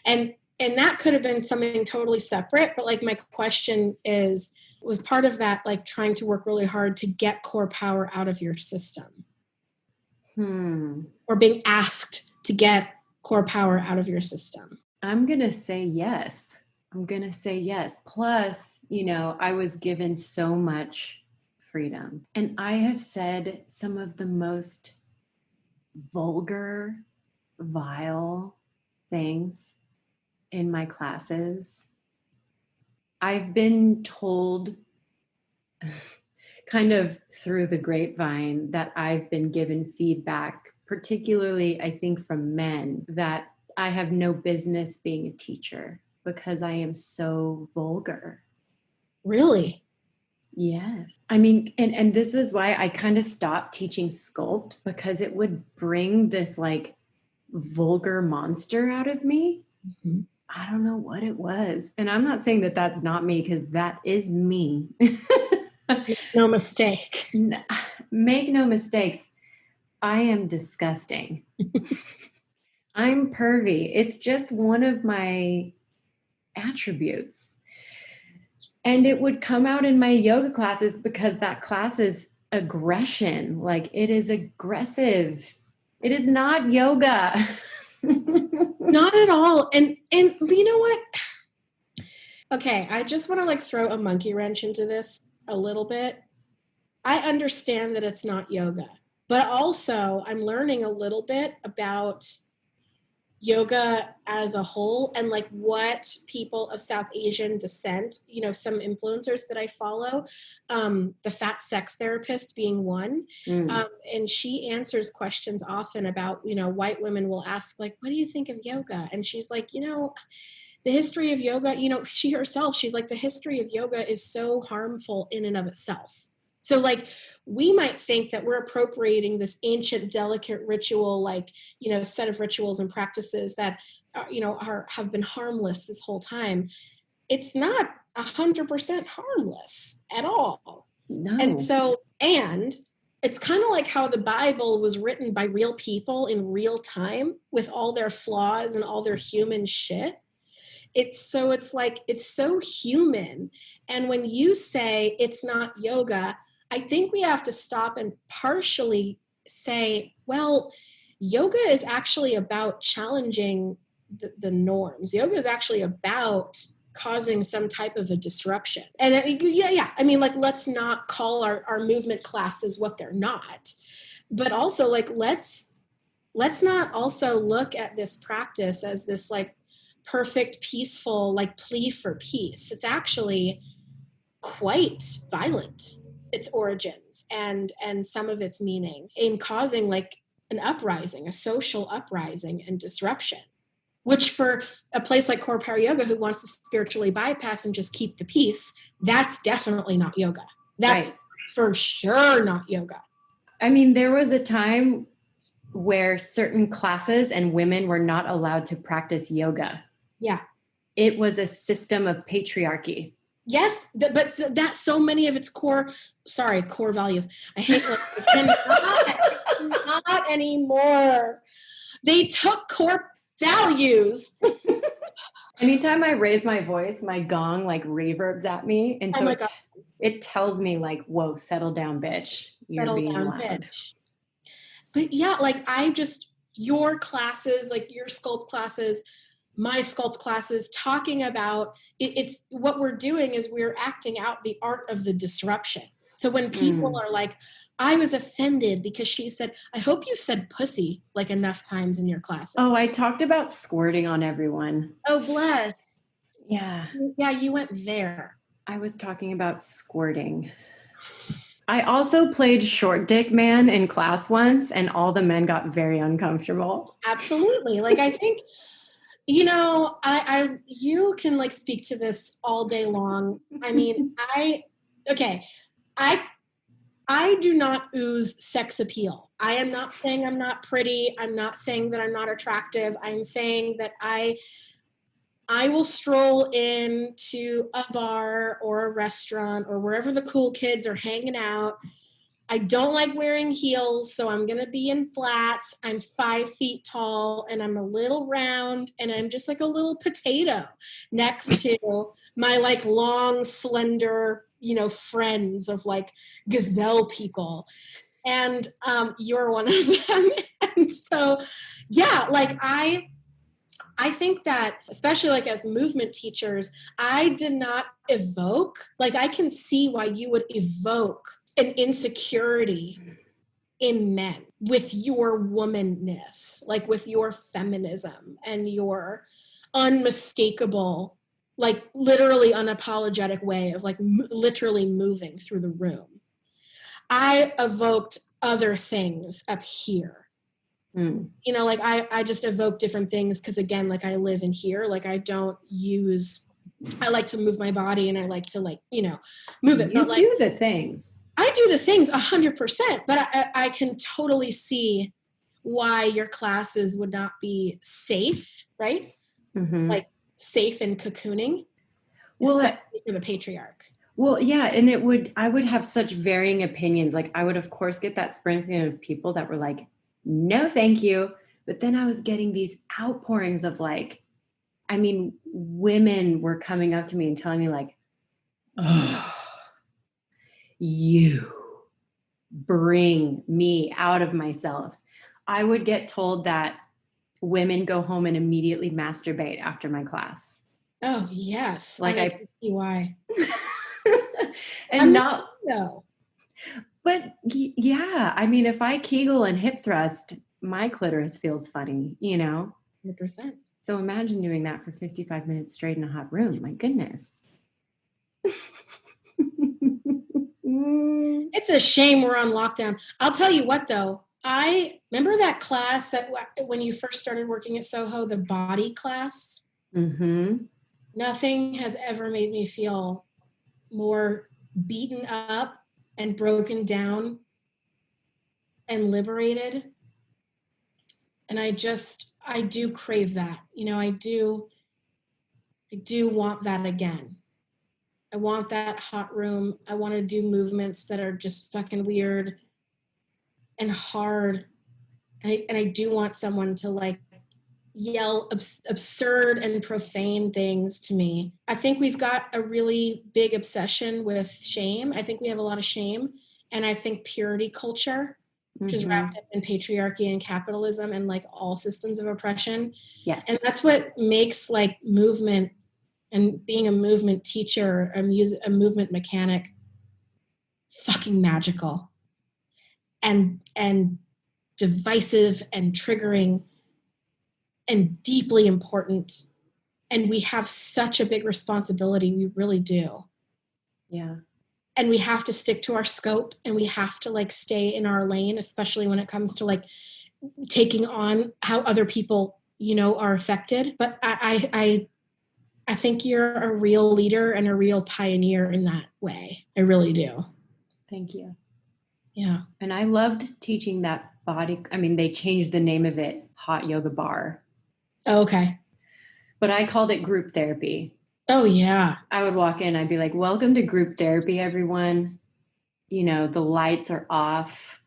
and that could have been something totally separate. But like my question was part of that like trying to work really hard to get core power out of your system? Or being asked to get core power out of your system? I'm going to say yes. Plus, I was given so much freedom. And I have said some of the most vulgar, vile things in my classes. I've been told kind of through the grapevine that I've been given feedback, particularly I think from men, that I have no business being a teacher because I am so vulgar. Really? Yes. I mean, and this is why I kind of stopped teaching sculpt, because it would bring this like vulgar monster out of me. Mm-hmm. I don't know what it was. And I'm not saying that that's not me, because that is me. No mistake. Make no mistakes. I am disgusting. I'm pervy. It's just one of my attributes. And it would come out in my yoga classes because that class is aggression. Like, it is aggressive. It is not yoga. Not at all. And you know what? Okay, I just want to like throw a monkey wrench into this a little bit. I understand that it's not yoga, but also I'm learning a little bit about yoga as a whole and like what people of South Asian descent, some influencers that I follow, the fat sex therapist being one. And she answers questions often about, white women will ask like, what do you think of yoga? And she's like, the history of yoga, she herself, she's like, the history of yoga is so harmful in and of itself. So like we might think that we're appropriating this ancient, delicate ritual, like, set of rituals and practices that, have been harmless this whole time. It's not 100% harmless at all. No. And it's kind of like how the Bible was written by real people in real time with all their flaws and all their human shit. It's so human. And when you say it's not yoga, I think we have to stop and partially say, well, yoga is actually about challenging the norms. Yoga is actually about causing some type of a disruption. And I mean, like, let's not call our movement classes what they're not. But also, like, let's not also look at this practice as this, like, perfect, peaceful, like, plea for peace. It's actually quite violent, its origins and some of its meaning in causing like an uprising, a social uprising and disruption, which for a place like COREPOWER YOGA, who wants to spiritually bypass and just keep the peace, that's definitely not yoga. That's right. For sure not yoga. I mean, there was a time where certain classes and women were not allowed to practice yoga. Yeah. It was a system of patriarchy. Yes, but that's so many of its core values. I hate not anymore. They took core values. Anytime I raise my voice, my gong like reverbs at me. And so it tells me like, whoa, settle down, bitch. You're being loud. Bitch. But yeah, like your classes, like your sculpt classes, my sculpt classes, talking about it's what we're doing is we're acting out the art of the disruption. So when people Mm. are like, I was offended because she said, I hope you've said pussy like enough times in your Oh, classes. I talked about squirting on everyone. Oh, bless. Yeah, Yeah, you went there. I was talking about squirting. I also played short dick man in class once, and all the men got very uncomfortable. Absolutely. Like I think, you can like speak to this all day long. I mean, okay, I I do not ooze sex appeal. I am not saying I'm not pretty. I'm not saying that I'm not attractive. I'm saying that I will stroll into a bar or a restaurant or wherever the cool kids are hanging out. I don't like wearing heels, so I'm gonna be in flats. I'm 5 feet tall and I'm a little round and I'm just like a little potato next to my like long, slender, friends of like gazelle people. And you're one of them. And so, yeah, like I think that, especially like as movement teachers, I did not evoke, like, I can see why you would evoke an insecurity in men with your womanness, like with your feminism and your unmistakable, like literally unapologetic way of like literally moving through the room. I evoked other things up here. Mm. Like I just evoke different things because again, like I live in here. Like I like to move my body and I like to like, move it. But You like do the things. I do the things 100%, but I can totally see why your classes would not be safe, right? Mm-hmm. Like safe and cocooning, Well, especially for the patriarch. well, yeah, and I would have such varying opinions. Like, I would, of course, get that sprinkling of people that were like, no, thank you. But then I was getting these outpourings of like, I mean, women were coming up to me and telling me, like, oh, you bring me out of myself. I would get told that women go home and immediately masturbate after my class. Oh yes, Like, and I I, can see why. and I'm not not, though. but yeah, I mean, if I Kegel and hip thrust, my clitoris feels funny, you know? 100%. So imagine doing that for 55 minutes straight in a hot room. My goodness. It's a shame we're on lockdown. I'll tell you what though. I remember that class that when you first started working at Soho, the body class. Mm-hmm. Nothing has ever made me feel more beaten up and broken down and liberated. And I do crave that. I do want that again. I want that hot room. I want to do movements that are just fucking weird and hard. And I do want someone to like yell absurd and profane things to me. I think we've got a really big obsession with shame. I think we have a lot of shame. And I think purity culture, which is Mm-hmm. wrapped up in patriarchy and capitalism and like all systems of oppression. And Yes. that's what makes like movement and being a movement teacher, a movement mechanic, fucking magical and divisive and triggering and deeply important. And we have such a big responsibility. We really do. Yeah. And we have to stick to our scope and we have to like stay in our lane, especially when it comes to like taking on how other people, are affected. But I think you're a real leader and a real pioneer in that way. I really do. Thank you. Yeah. And I loved teaching that body. I mean, they changed the name of it, Hot Yoga Bar, Oh, okay. but I called it group therapy. Oh, yeah. I would walk in, I'd be like, welcome to group therapy, everyone. You know, the lights are off.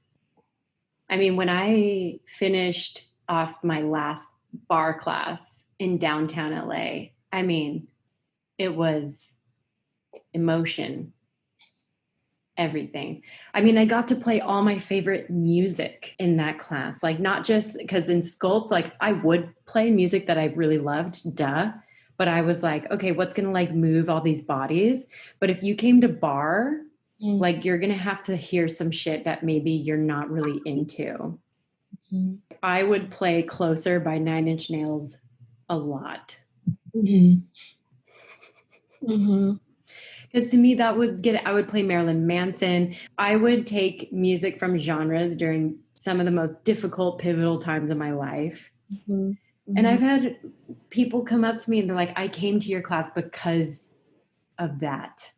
I mean, when I finished off my last bar class in downtown LA, I mean, it was emotion. everything. I mean, I got to play all my favorite music in that class. Like, not just because in sculpt, like I would play music that I really loved, duh. But I was like, okay, what's gonna like move all these bodies? But if you came to bar, like you're gonna have to hear some shit that maybe you're not really into. Mm-hmm. I would play Closer by Nine Inch Nails a lot. Mm-hmm. Mm-hmm. Because to me, I would play Marilyn Manson. I would take music from genres during some of the most difficult, pivotal times of my life. Mm-hmm. And Mm-hmm. I've had people come up to me and they're like, I came to your class because of that.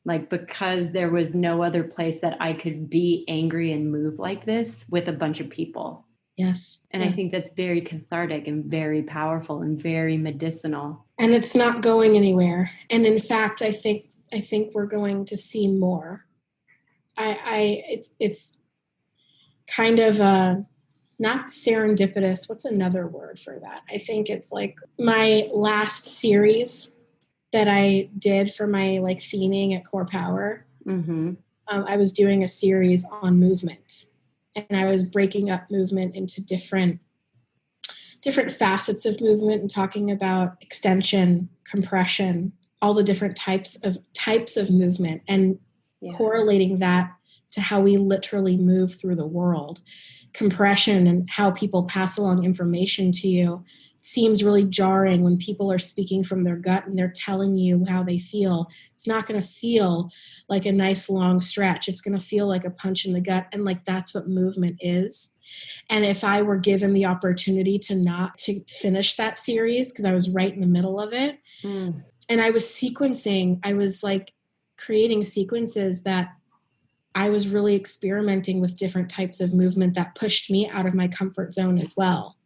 Like, because there was no other place that I could be angry and move like this with a bunch of people. Yes. And I think that's very cathartic and very powerful and very medicinal. And it's not going anywhere. And in fact, I think we're going to see more. It's kind of not serendipitous. What's another word for that? I think it's like my last series that I did for my like theming at Core Power. Mm-hmm. I was doing a series on movement, and I was breaking up movement into different facets of movement and talking about extension, compression, all the different types of movement, and correlating that to how we literally move through the world. Compression and how people pass along information to you seems really jarring when people are speaking from their gut and they're telling you how they feel. It's not going to feel like a nice long stretch. It's going to feel like a punch in the gut. And like, that's what movement is. And if I were given the opportunity to finish that series, because I was right in the middle of it, and I was sequencing, I was like creating sequences that I was really experimenting with different types of movement that pushed me out of my comfort zone as well.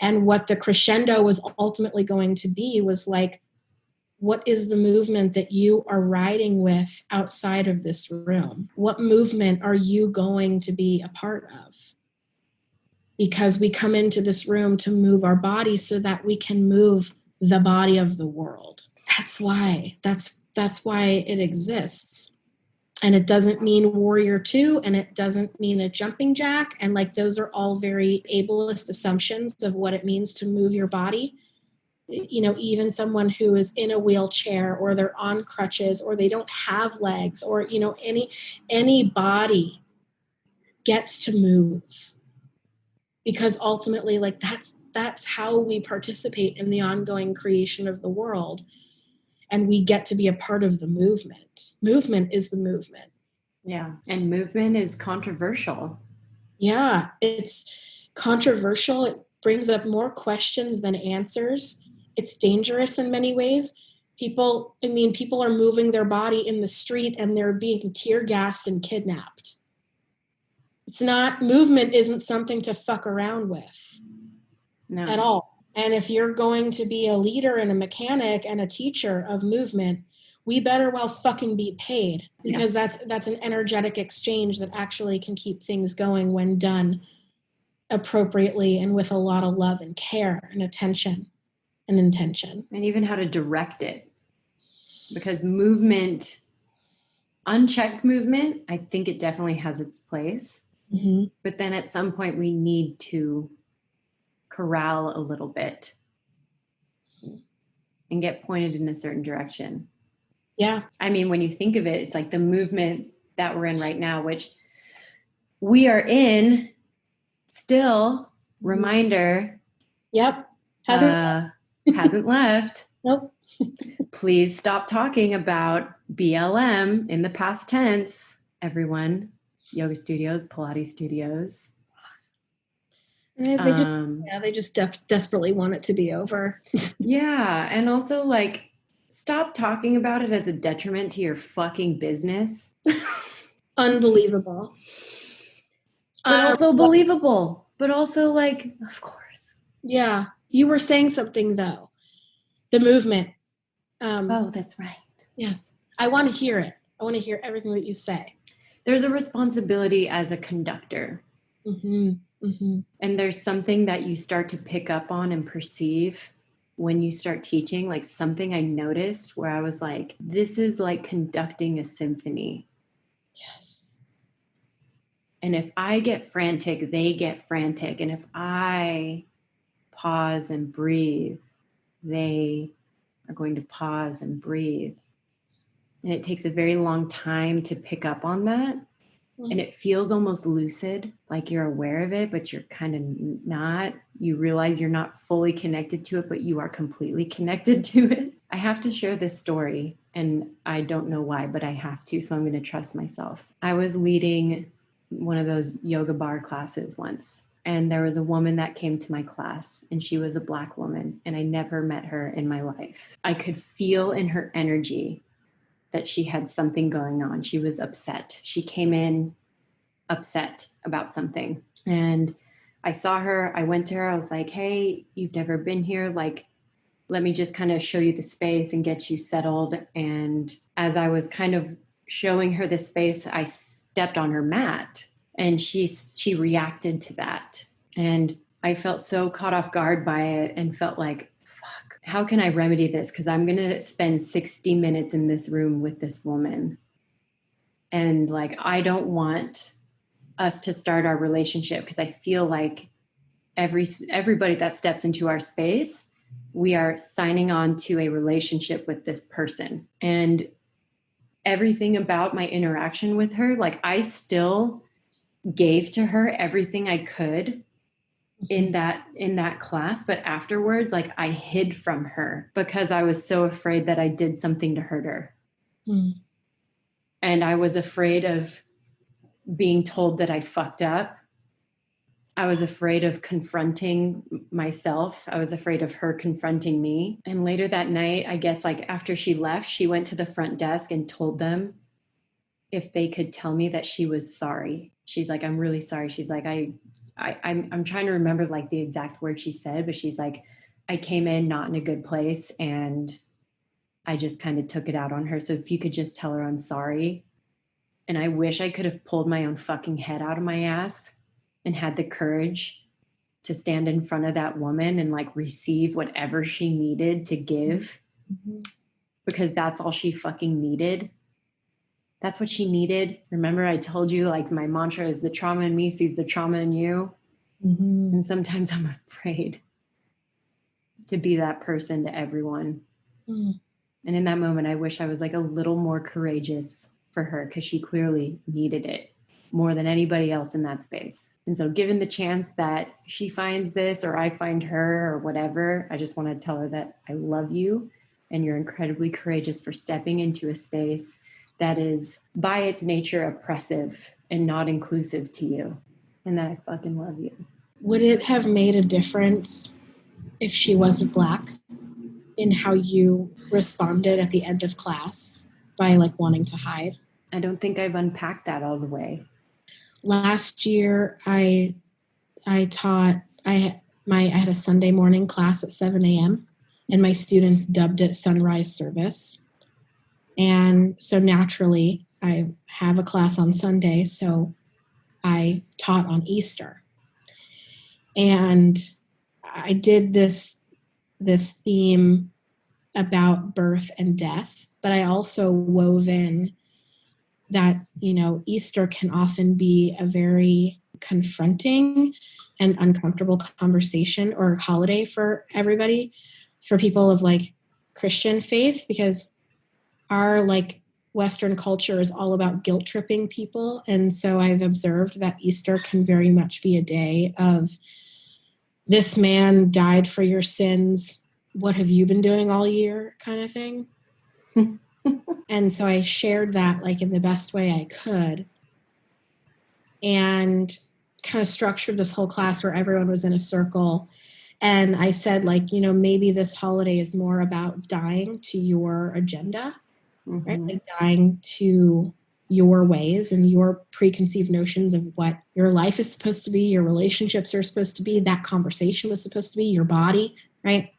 And what the crescendo was ultimately going to be was like, what is the movement that you are riding with outside of this room? What movement are you going to be a part of? Because we come into this room to move our body so that we can move the body of the world. That's why. That's why it exists. And it doesn't mean warrior two, and it doesn't mean a jumping jack. And like, those are all very ableist assumptions of what it means to move your body. You know, even someone who is in a wheelchair, or they're on crutches, or they don't have legs, or, you know, any body gets to move, because ultimately, like, that's how we participate in the ongoing creation of the world. And we get to be a part of the movement. Movement is the movement. Yeah. And movement is controversial. Yeah, it's controversial. It brings up more questions than answers. It's dangerous in many ways. People are moving their body in the street and they're being tear gassed and kidnapped. Movement isn't something to fuck around with. No. At all. And if you're going to be a leader and a mechanic and a teacher of movement, we better well fucking be paid, because that's an energetic exchange that actually can keep things going when done appropriately and with a lot of love and care and attention and intention. And even how to direct it. Because movement, unchecked movement, I think it definitely has its place. Mm-hmm. But then at some point we need to corral a little bit and get pointed in a certain direction. Yeah. I mean, when you think of it, it's like the movement that we're in right now, which we are in still, reminder. Yep. Hasn't left. Nope. Please stop talking about BLM in the past tense, everyone. Yoga studios, Pilates studios. They just desperately want it to be over. Yeah. And also, like, stop talking about it as a detriment to your fucking business. Unbelievable. But also believable. But also, like, of course. Yeah. You were saying something, though. The movement. Oh, that's right. Yes. I want to hear it. I want to hear everything that you say. There's a responsibility as a conductor. Mm-hmm. Mm-hmm. And there's something that you start to pick up on and perceive when you start teaching, like something I noticed where I was like, this is like conducting a symphony. Yes. And if I get frantic, they get frantic. And if I pause and breathe, they are going to pause and breathe. And it takes a very long time to pick up on that. And it feels almost lucid, like you're aware of it, but you're kind of not. You realize you're not fully connected to it, but you are completely connected to it. I have to share this story, and I don't know why, but I have to, so I'm going to trust myself. I was leading one of those yoga bar classes once, and there was a woman that came to my class, and she was a Black woman, and I never met her in my life. I could feel in her energy that she had something going on. She was upset. She came in upset about something. And I saw her, I went to her, I was like, hey, you've never been here. Like, let me just kind of show you the space and get you settled. And as I was kind of showing her the space, I stepped on her mat, and she reacted to that. And I felt so caught off guard by it and felt like, fuck, how can I remedy this? Because I'm going to spend 60 minutes in this room with this woman. And like, I don't want us to start our relationship, because I feel like everybody that steps into our space, we are signing on to a relationship with this person. And everything about my interaction with her, like I still gave to her everything I could in that class, but afterwards, like I hid from her because I was so afraid that I did something to hurt her. And I was afraid of being told that I fucked up. I was afraid of confronting myself. I was afraid of her confronting me. And later that night, I guess like after she left, she went to the front desk and told them if they could tell me that she was sorry. She's like, I'm really sorry. She's like, I'm trying to remember like the exact word she said, but she's like, I came in not in a good place and I just kind of took it out on her. So if you could just tell her I'm sorry. And I wish I could have pulled my own fucking head out of my ass and had the courage to stand in front of that woman and like receive whatever she needed to give, because that's all she fucking needed. That's what she needed. Remember, I told you like my mantra is the trauma in me sees the trauma in you. And sometimes I'm afraid to be that person to everyone. And in that moment, I wish I was like a little more courageous for her, because she clearly needed it more than anybody else in that space. And so given the chance that she finds this or I find her or whatever, I just want to tell her that I love you and you're incredibly courageous for stepping into a space that is by its nature oppressive and not inclusive to you, and that I fucking love you. Would it have made a difference if she wasn't Black in how you responded at the end of class by like wanting to hide? I don't think I've unpacked that all the way. Last year, I taught. I had a Sunday morning class at 7 a.m. and my students dubbed it sunrise service. And so naturally, I have a class on Sunday, so I taught on Easter. And I did this theme about birth and death, but I also wove in that, you know, Easter can often be a very confronting and uncomfortable conversation or holiday for everybody, for people of like Christian faith, because our like Western culture is all about guilt tripping people. And so I've observed that Easter can very much be a day of, this man died for your sins. What have you been doing all year kind of thing? And so I shared that like in the best way I could, and kind of structured this whole class where everyone was in a circle. And I said, like, you know, maybe this holiday is more about dying to your agenda, right? Like dying to your ways and your preconceived notions of what your life is supposed to be, your relationships are supposed to be, that conversation was supposed to be, your body, right?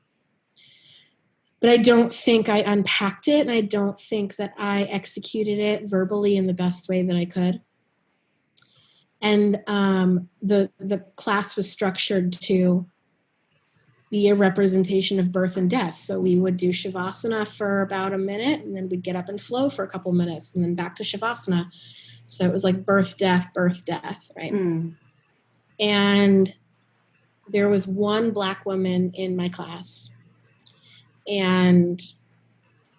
But I don't think I unpacked it, and I don't think that I executed it verbally in the best way that I could. And the class was structured to be a representation of birth and death. So we would do Shavasana for about a minute, and then we'd get up and flow for a couple minutes, and then back to Shavasana. So it was like birth, death, right? Mm. And there was one Black woman in my class, and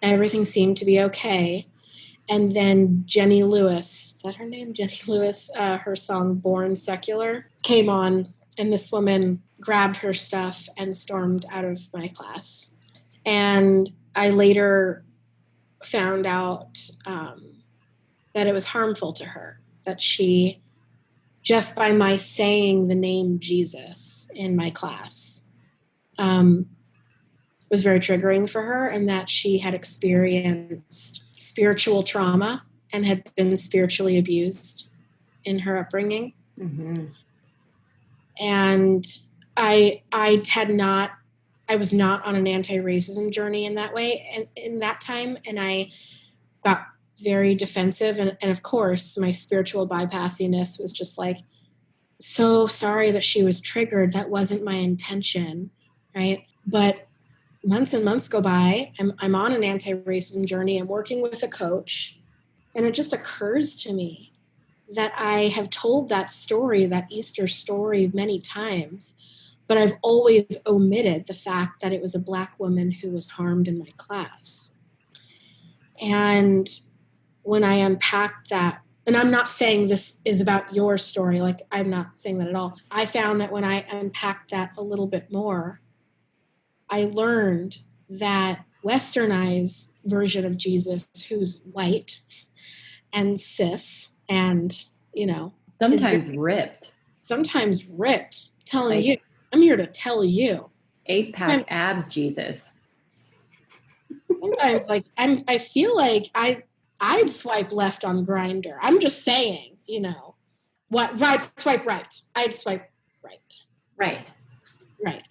everything seemed to be okay. And then Jenny Lewis, is that her name? Jenny Lewis, her song Born Secular came on, and this woman grabbed her stuff and stormed out of my class. And I later found out that it was harmful to her, that she, just by my saying the name Jesus in my class, was very triggering for her, and that she had experienced spiritual trauma and had been spiritually abused in her upbringing. Mm-hmm. And I was not on an anti-racism journey in that way, and in that time, and I got very defensive, and of course my spiritual bypassiness was just like, so sorry that she was triggered, that wasn't my intention, right? But months and months go by. I'm on an anti-racism journey. I'm working with a coach. And it just occurs to me that I have told that story, that Easter story, many times, but I've always omitted the fact that it was a Black woman who was harmed in my class. And when I unpacked that, and I'm not saying this is about your story, like I'm not saying that at all. I found that when I unpacked that a little bit more, I learned that westernized version of Jesus, who's white and cis and, Sometimes ripped. sometimes ripped, telling you, Like I'm here to tell you. 8-pack abs Jesus. Sometimes like I feel like I'd swipe left on Grindr. I'm just saying, what, right, swipe right. I'd swipe right. Right. Right.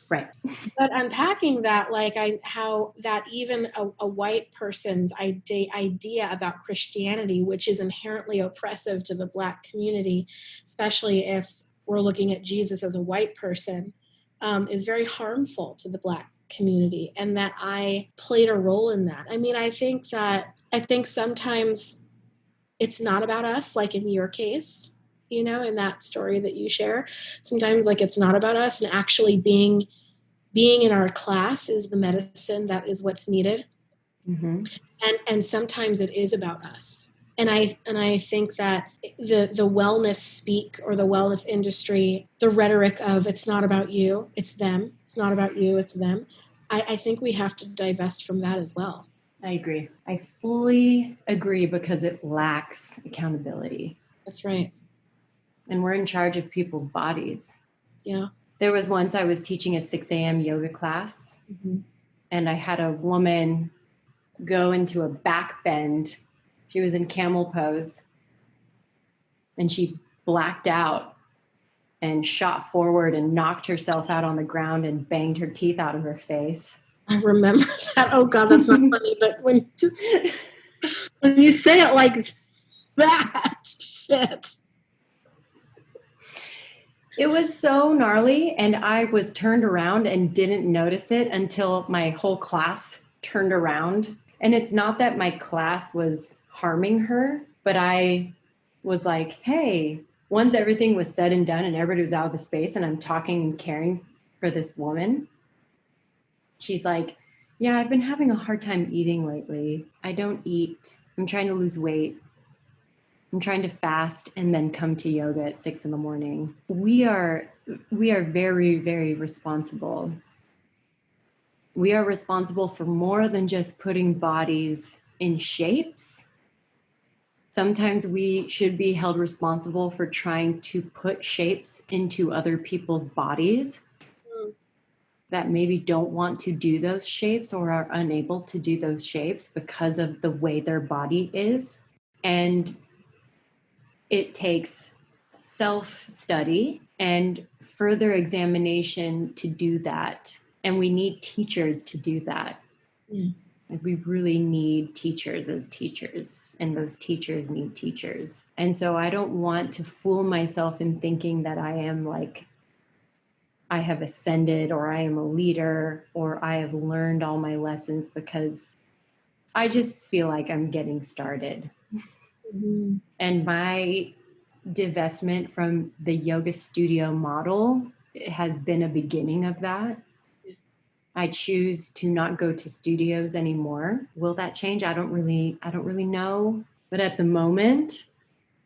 Right. But unpacking that, like how that even a white person's idea about Christianity, which is inherently oppressive to the Black community, especially if we're looking at Jesus as a white person, is very harmful to the Black community, and that I played a role in that. I mean, I think sometimes it's not about us, like in your case, in that story that you share. Sometimes like it's not about us, and actually being in our class is the medicine that is what's needed. Mm-hmm. And sometimes it is about us. And I think that the wellness speak, or the wellness industry, the rhetoric of it's not about you, it's them. It's not about you, it's them. I think we have to divest from that as well. I agree. I fully agree, because it lacks accountability. That's right. And we're in charge of people's bodies. Yeah. There was once I was teaching a 6 a.m. yoga class, Mm-hmm. and I had a woman go into a back bend. She was in camel pose, and she blacked out and shot forward and knocked herself out on the ground and banged her teeth out of her face. I remember that. Oh God, that's not funny. But when you say it like that, shit. It was so gnarly, and I was turned around and didn't notice it until my whole class turned around. And it's not that my class was harming her, but I was like, hey, once everything was said and done and everybody was out of the space and I'm talking and caring for this woman, she's like, yeah, I've been having a hard time eating lately. I don't eat. I'm trying to lose weight. I'm trying to fast and then come to yoga at 6 a.m. We are very, very responsible. We are responsible for more than just putting bodies in shapes. Sometimes we should be held responsible for trying to put shapes into other people's bodies that maybe don't want to do those shapes or are unable to do those shapes because of the way their body is. And it takes self-study and further examination to do that. And we need teachers to do that. Mm. Like, we really need teachers as teachers, and those teachers need teachers. And so I don't want to fool myself in thinking that I am like, I have ascended, or I am a leader, or I have learned all my lessons, because I just feel like I'm getting started. Mm-hmm. And my divestment from the yoga studio model has been a beginning of that. I choose to not go to studios anymore. Will that change? I don't really know. But at the moment,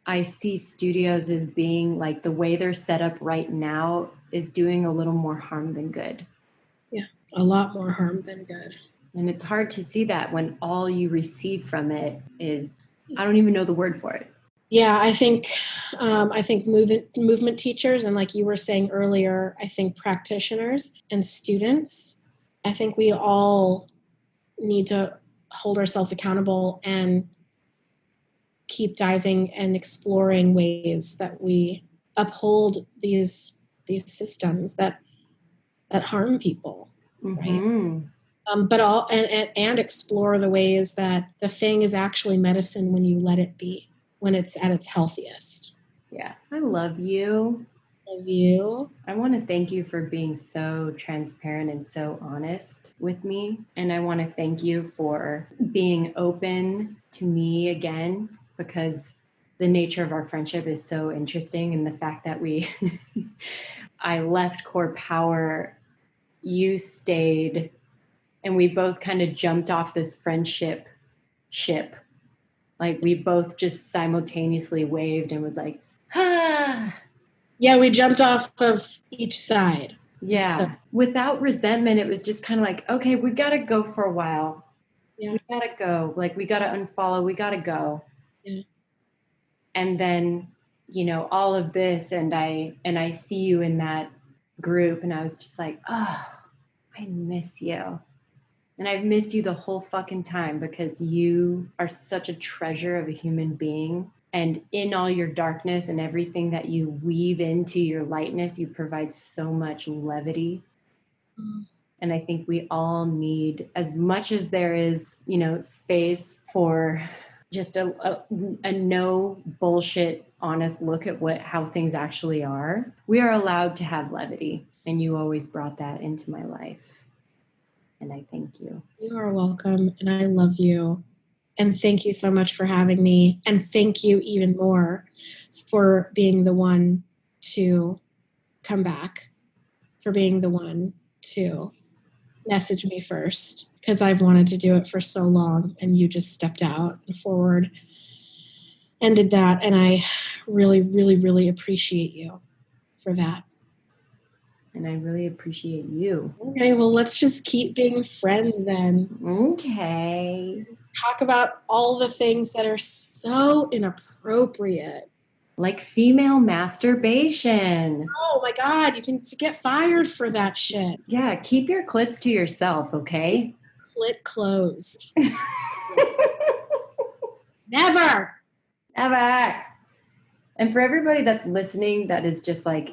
I see studios as being like the way they're set up right now is doing a little more harm than good. Yeah, a lot more harm than good. And it's hard to see that when all you receive from it is, I don't even know the word for it. Yeah, I think movement teachers, and like you were saying earlier, I think practitioners and students, I think we all need to hold ourselves accountable and keep diving and exploring ways that we uphold these systems that harm people, right? Mm-hmm. But all and explore the ways that the thing is actually medicine when you let it be, when it's at its healthiest. Yeah, I love you. Love you. I want to thank you for being so transparent and so honest with me. And I want to thank you for being open to me again, because the nature of our friendship is so interesting. And the fact that I left Core Power, you stayed, and we both kind of jumped off this friendship ship. Like we both just simultaneously waved and was like, ah. Yeah, we jumped off of each side. Yeah. So, without resentment, it was just kind of like, okay, we got to go for a while. yeah. We got to go. Like, we got to unfollow. We got to go. Yeah. And then, all of this, and I see you in that group, and I was just like, oh, I miss you. And I've missed you the whole fucking time because you are such a treasure of a human being. And in all your darkness and everything that you weave into your lightness, you provide so much levity. And I think we all need, as much as there is, space for just a no bullshit, honest look at how things actually are, we are allowed to have levity. And you always brought that into my life. And I thank you. You are welcome, and I love you. And thank you so much for having me. And thank you even more for being the one to come back, for being the one to message me first, because I've wanted to do it for so long, and you just stepped out and forward and did that. And I really, really, really appreciate you for that. And I really appreciate you. Okay, well, let's just keep being friends then. Okay. Talk about all the things that are so inappropriate. Like female masturbation. Oh my God, you can get fired for that shit. Yeah, keep your clits to yourself, okay? Clit closed. Never. Ever. And for everybody that's listening that is just like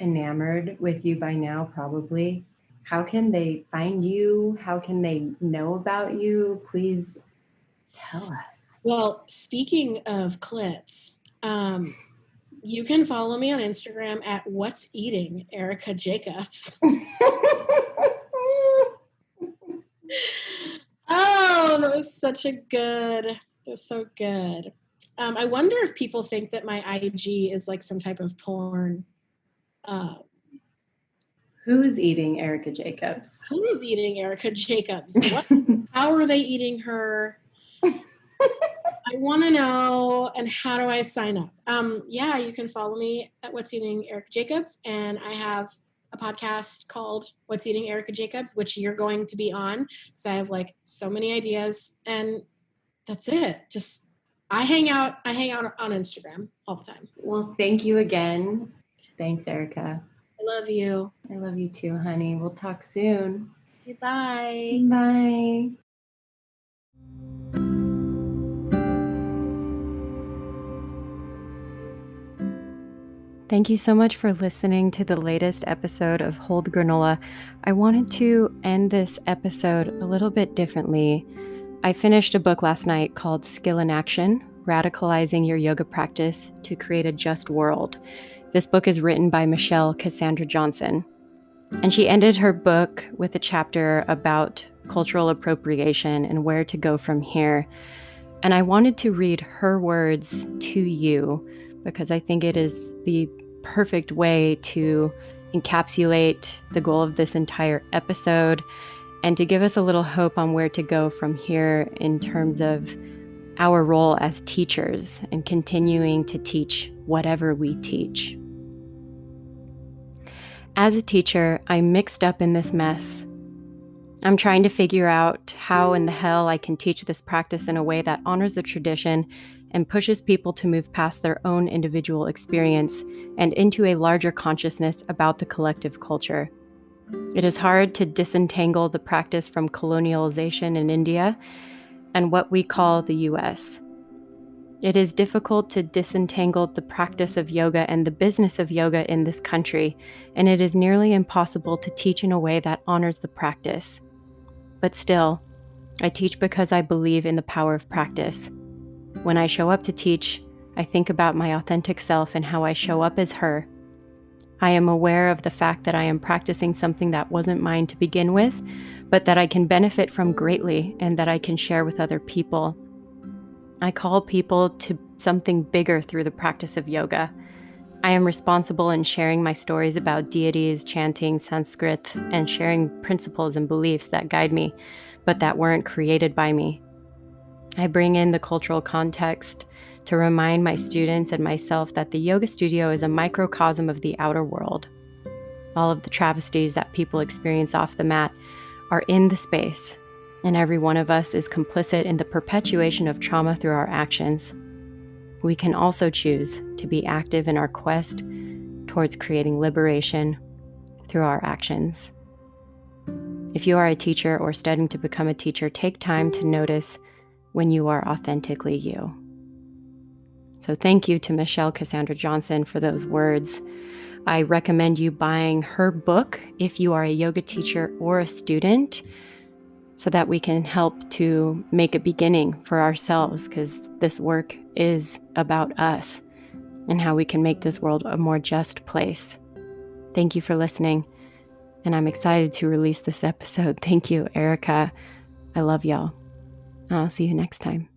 enamored with you by now, probably, how can they find you? How can they know about you? Please tell us. Well, speaking of clits, you can follow me on Instagram at What's Eating Erica Jacobs. Oh, that was so good. I wonder if people think that my IG is like some type of porn. Who's eating Erica Jacobs? Who is eating Erica Jacobs? How are they eating her? I want to know, and how do I sign up? Yeah, you can follow me at What's Eating Erica Jacobs, and I have a podcast called What's Eating Erica Jacobs, which you're going to be on, because I have like so many ideas, and that's it. Just I hang out on Instagram all the time. Well, thank you again. Thanks, Erica. I love you. I love you too, honey. We'll talk soon. Okay, bye. Bye. Thank you so much for listening to the latest episode of Hold Granola. I wanted to end this episode a little bit differently. I finished a book last night called Skill in Action: Radicalizing Your Yoga Practice to Create a Just World. This book is written by Michelle Cassandra Johnson. And she ended her book with a chapter about cultural appropriation and where to go from here. And I wanted to read her words to you because I think it is the perfect way to encapsulate the goal of this entire episode and to give us a little hope on where to go from here in terms of our role as teachers and continuing to teach whatever we teach. As a teacher, I'm mixed up in this mess. I'm trying to figure out how in the hell I can teach this practice in a way that honors the tradition and pushes people to move past their own individual experience and into a larger consciousness about the collective culture. It is hard to disentangle the practice from colonialization in India and what we call the US. It is difficult to disentangle the practice of yoga and the business of yoga in this country, and it is nearly impossible to teach in a way that honors the practice. But still, I teach because I believe in the power of practice. When I show up to teach, I think about my authentic self and how I show up as her. I am aware of the fact that I am practicing something that wasn't mine to begin with, but that I can benefit from greatly and that I can share with other people. I call people to something bigger through the practice of yoga. I am responsible in sharing my stories about deities, chanting Sanskrit, and sharing principles and beliefs that guide me, but that weren't created by me. I bring in the cultural context to remind my students and myself that the yoga studio is a microcosm of the outer world. All of the travesties that people experience off the mat are in the space, and every one of us is complicit in the perpetuation of trauma through our actions. We can also choose to be active in our quest towards creating liberation through our actions. If you are a teacher or studying to become a teacher, take time to notice when you are authentically you. So thank you to Michelle Cassandra Johnson for those words. I recommend you buying her book if you are a yoga teacher or a student, so that we can help to make a beginning for ourselves, because this work is about us and how we can make this world a more just place. Thank you for listening, and I'm excited to release this episode. Thank you, Erica. I love y'all. I'll see you next time.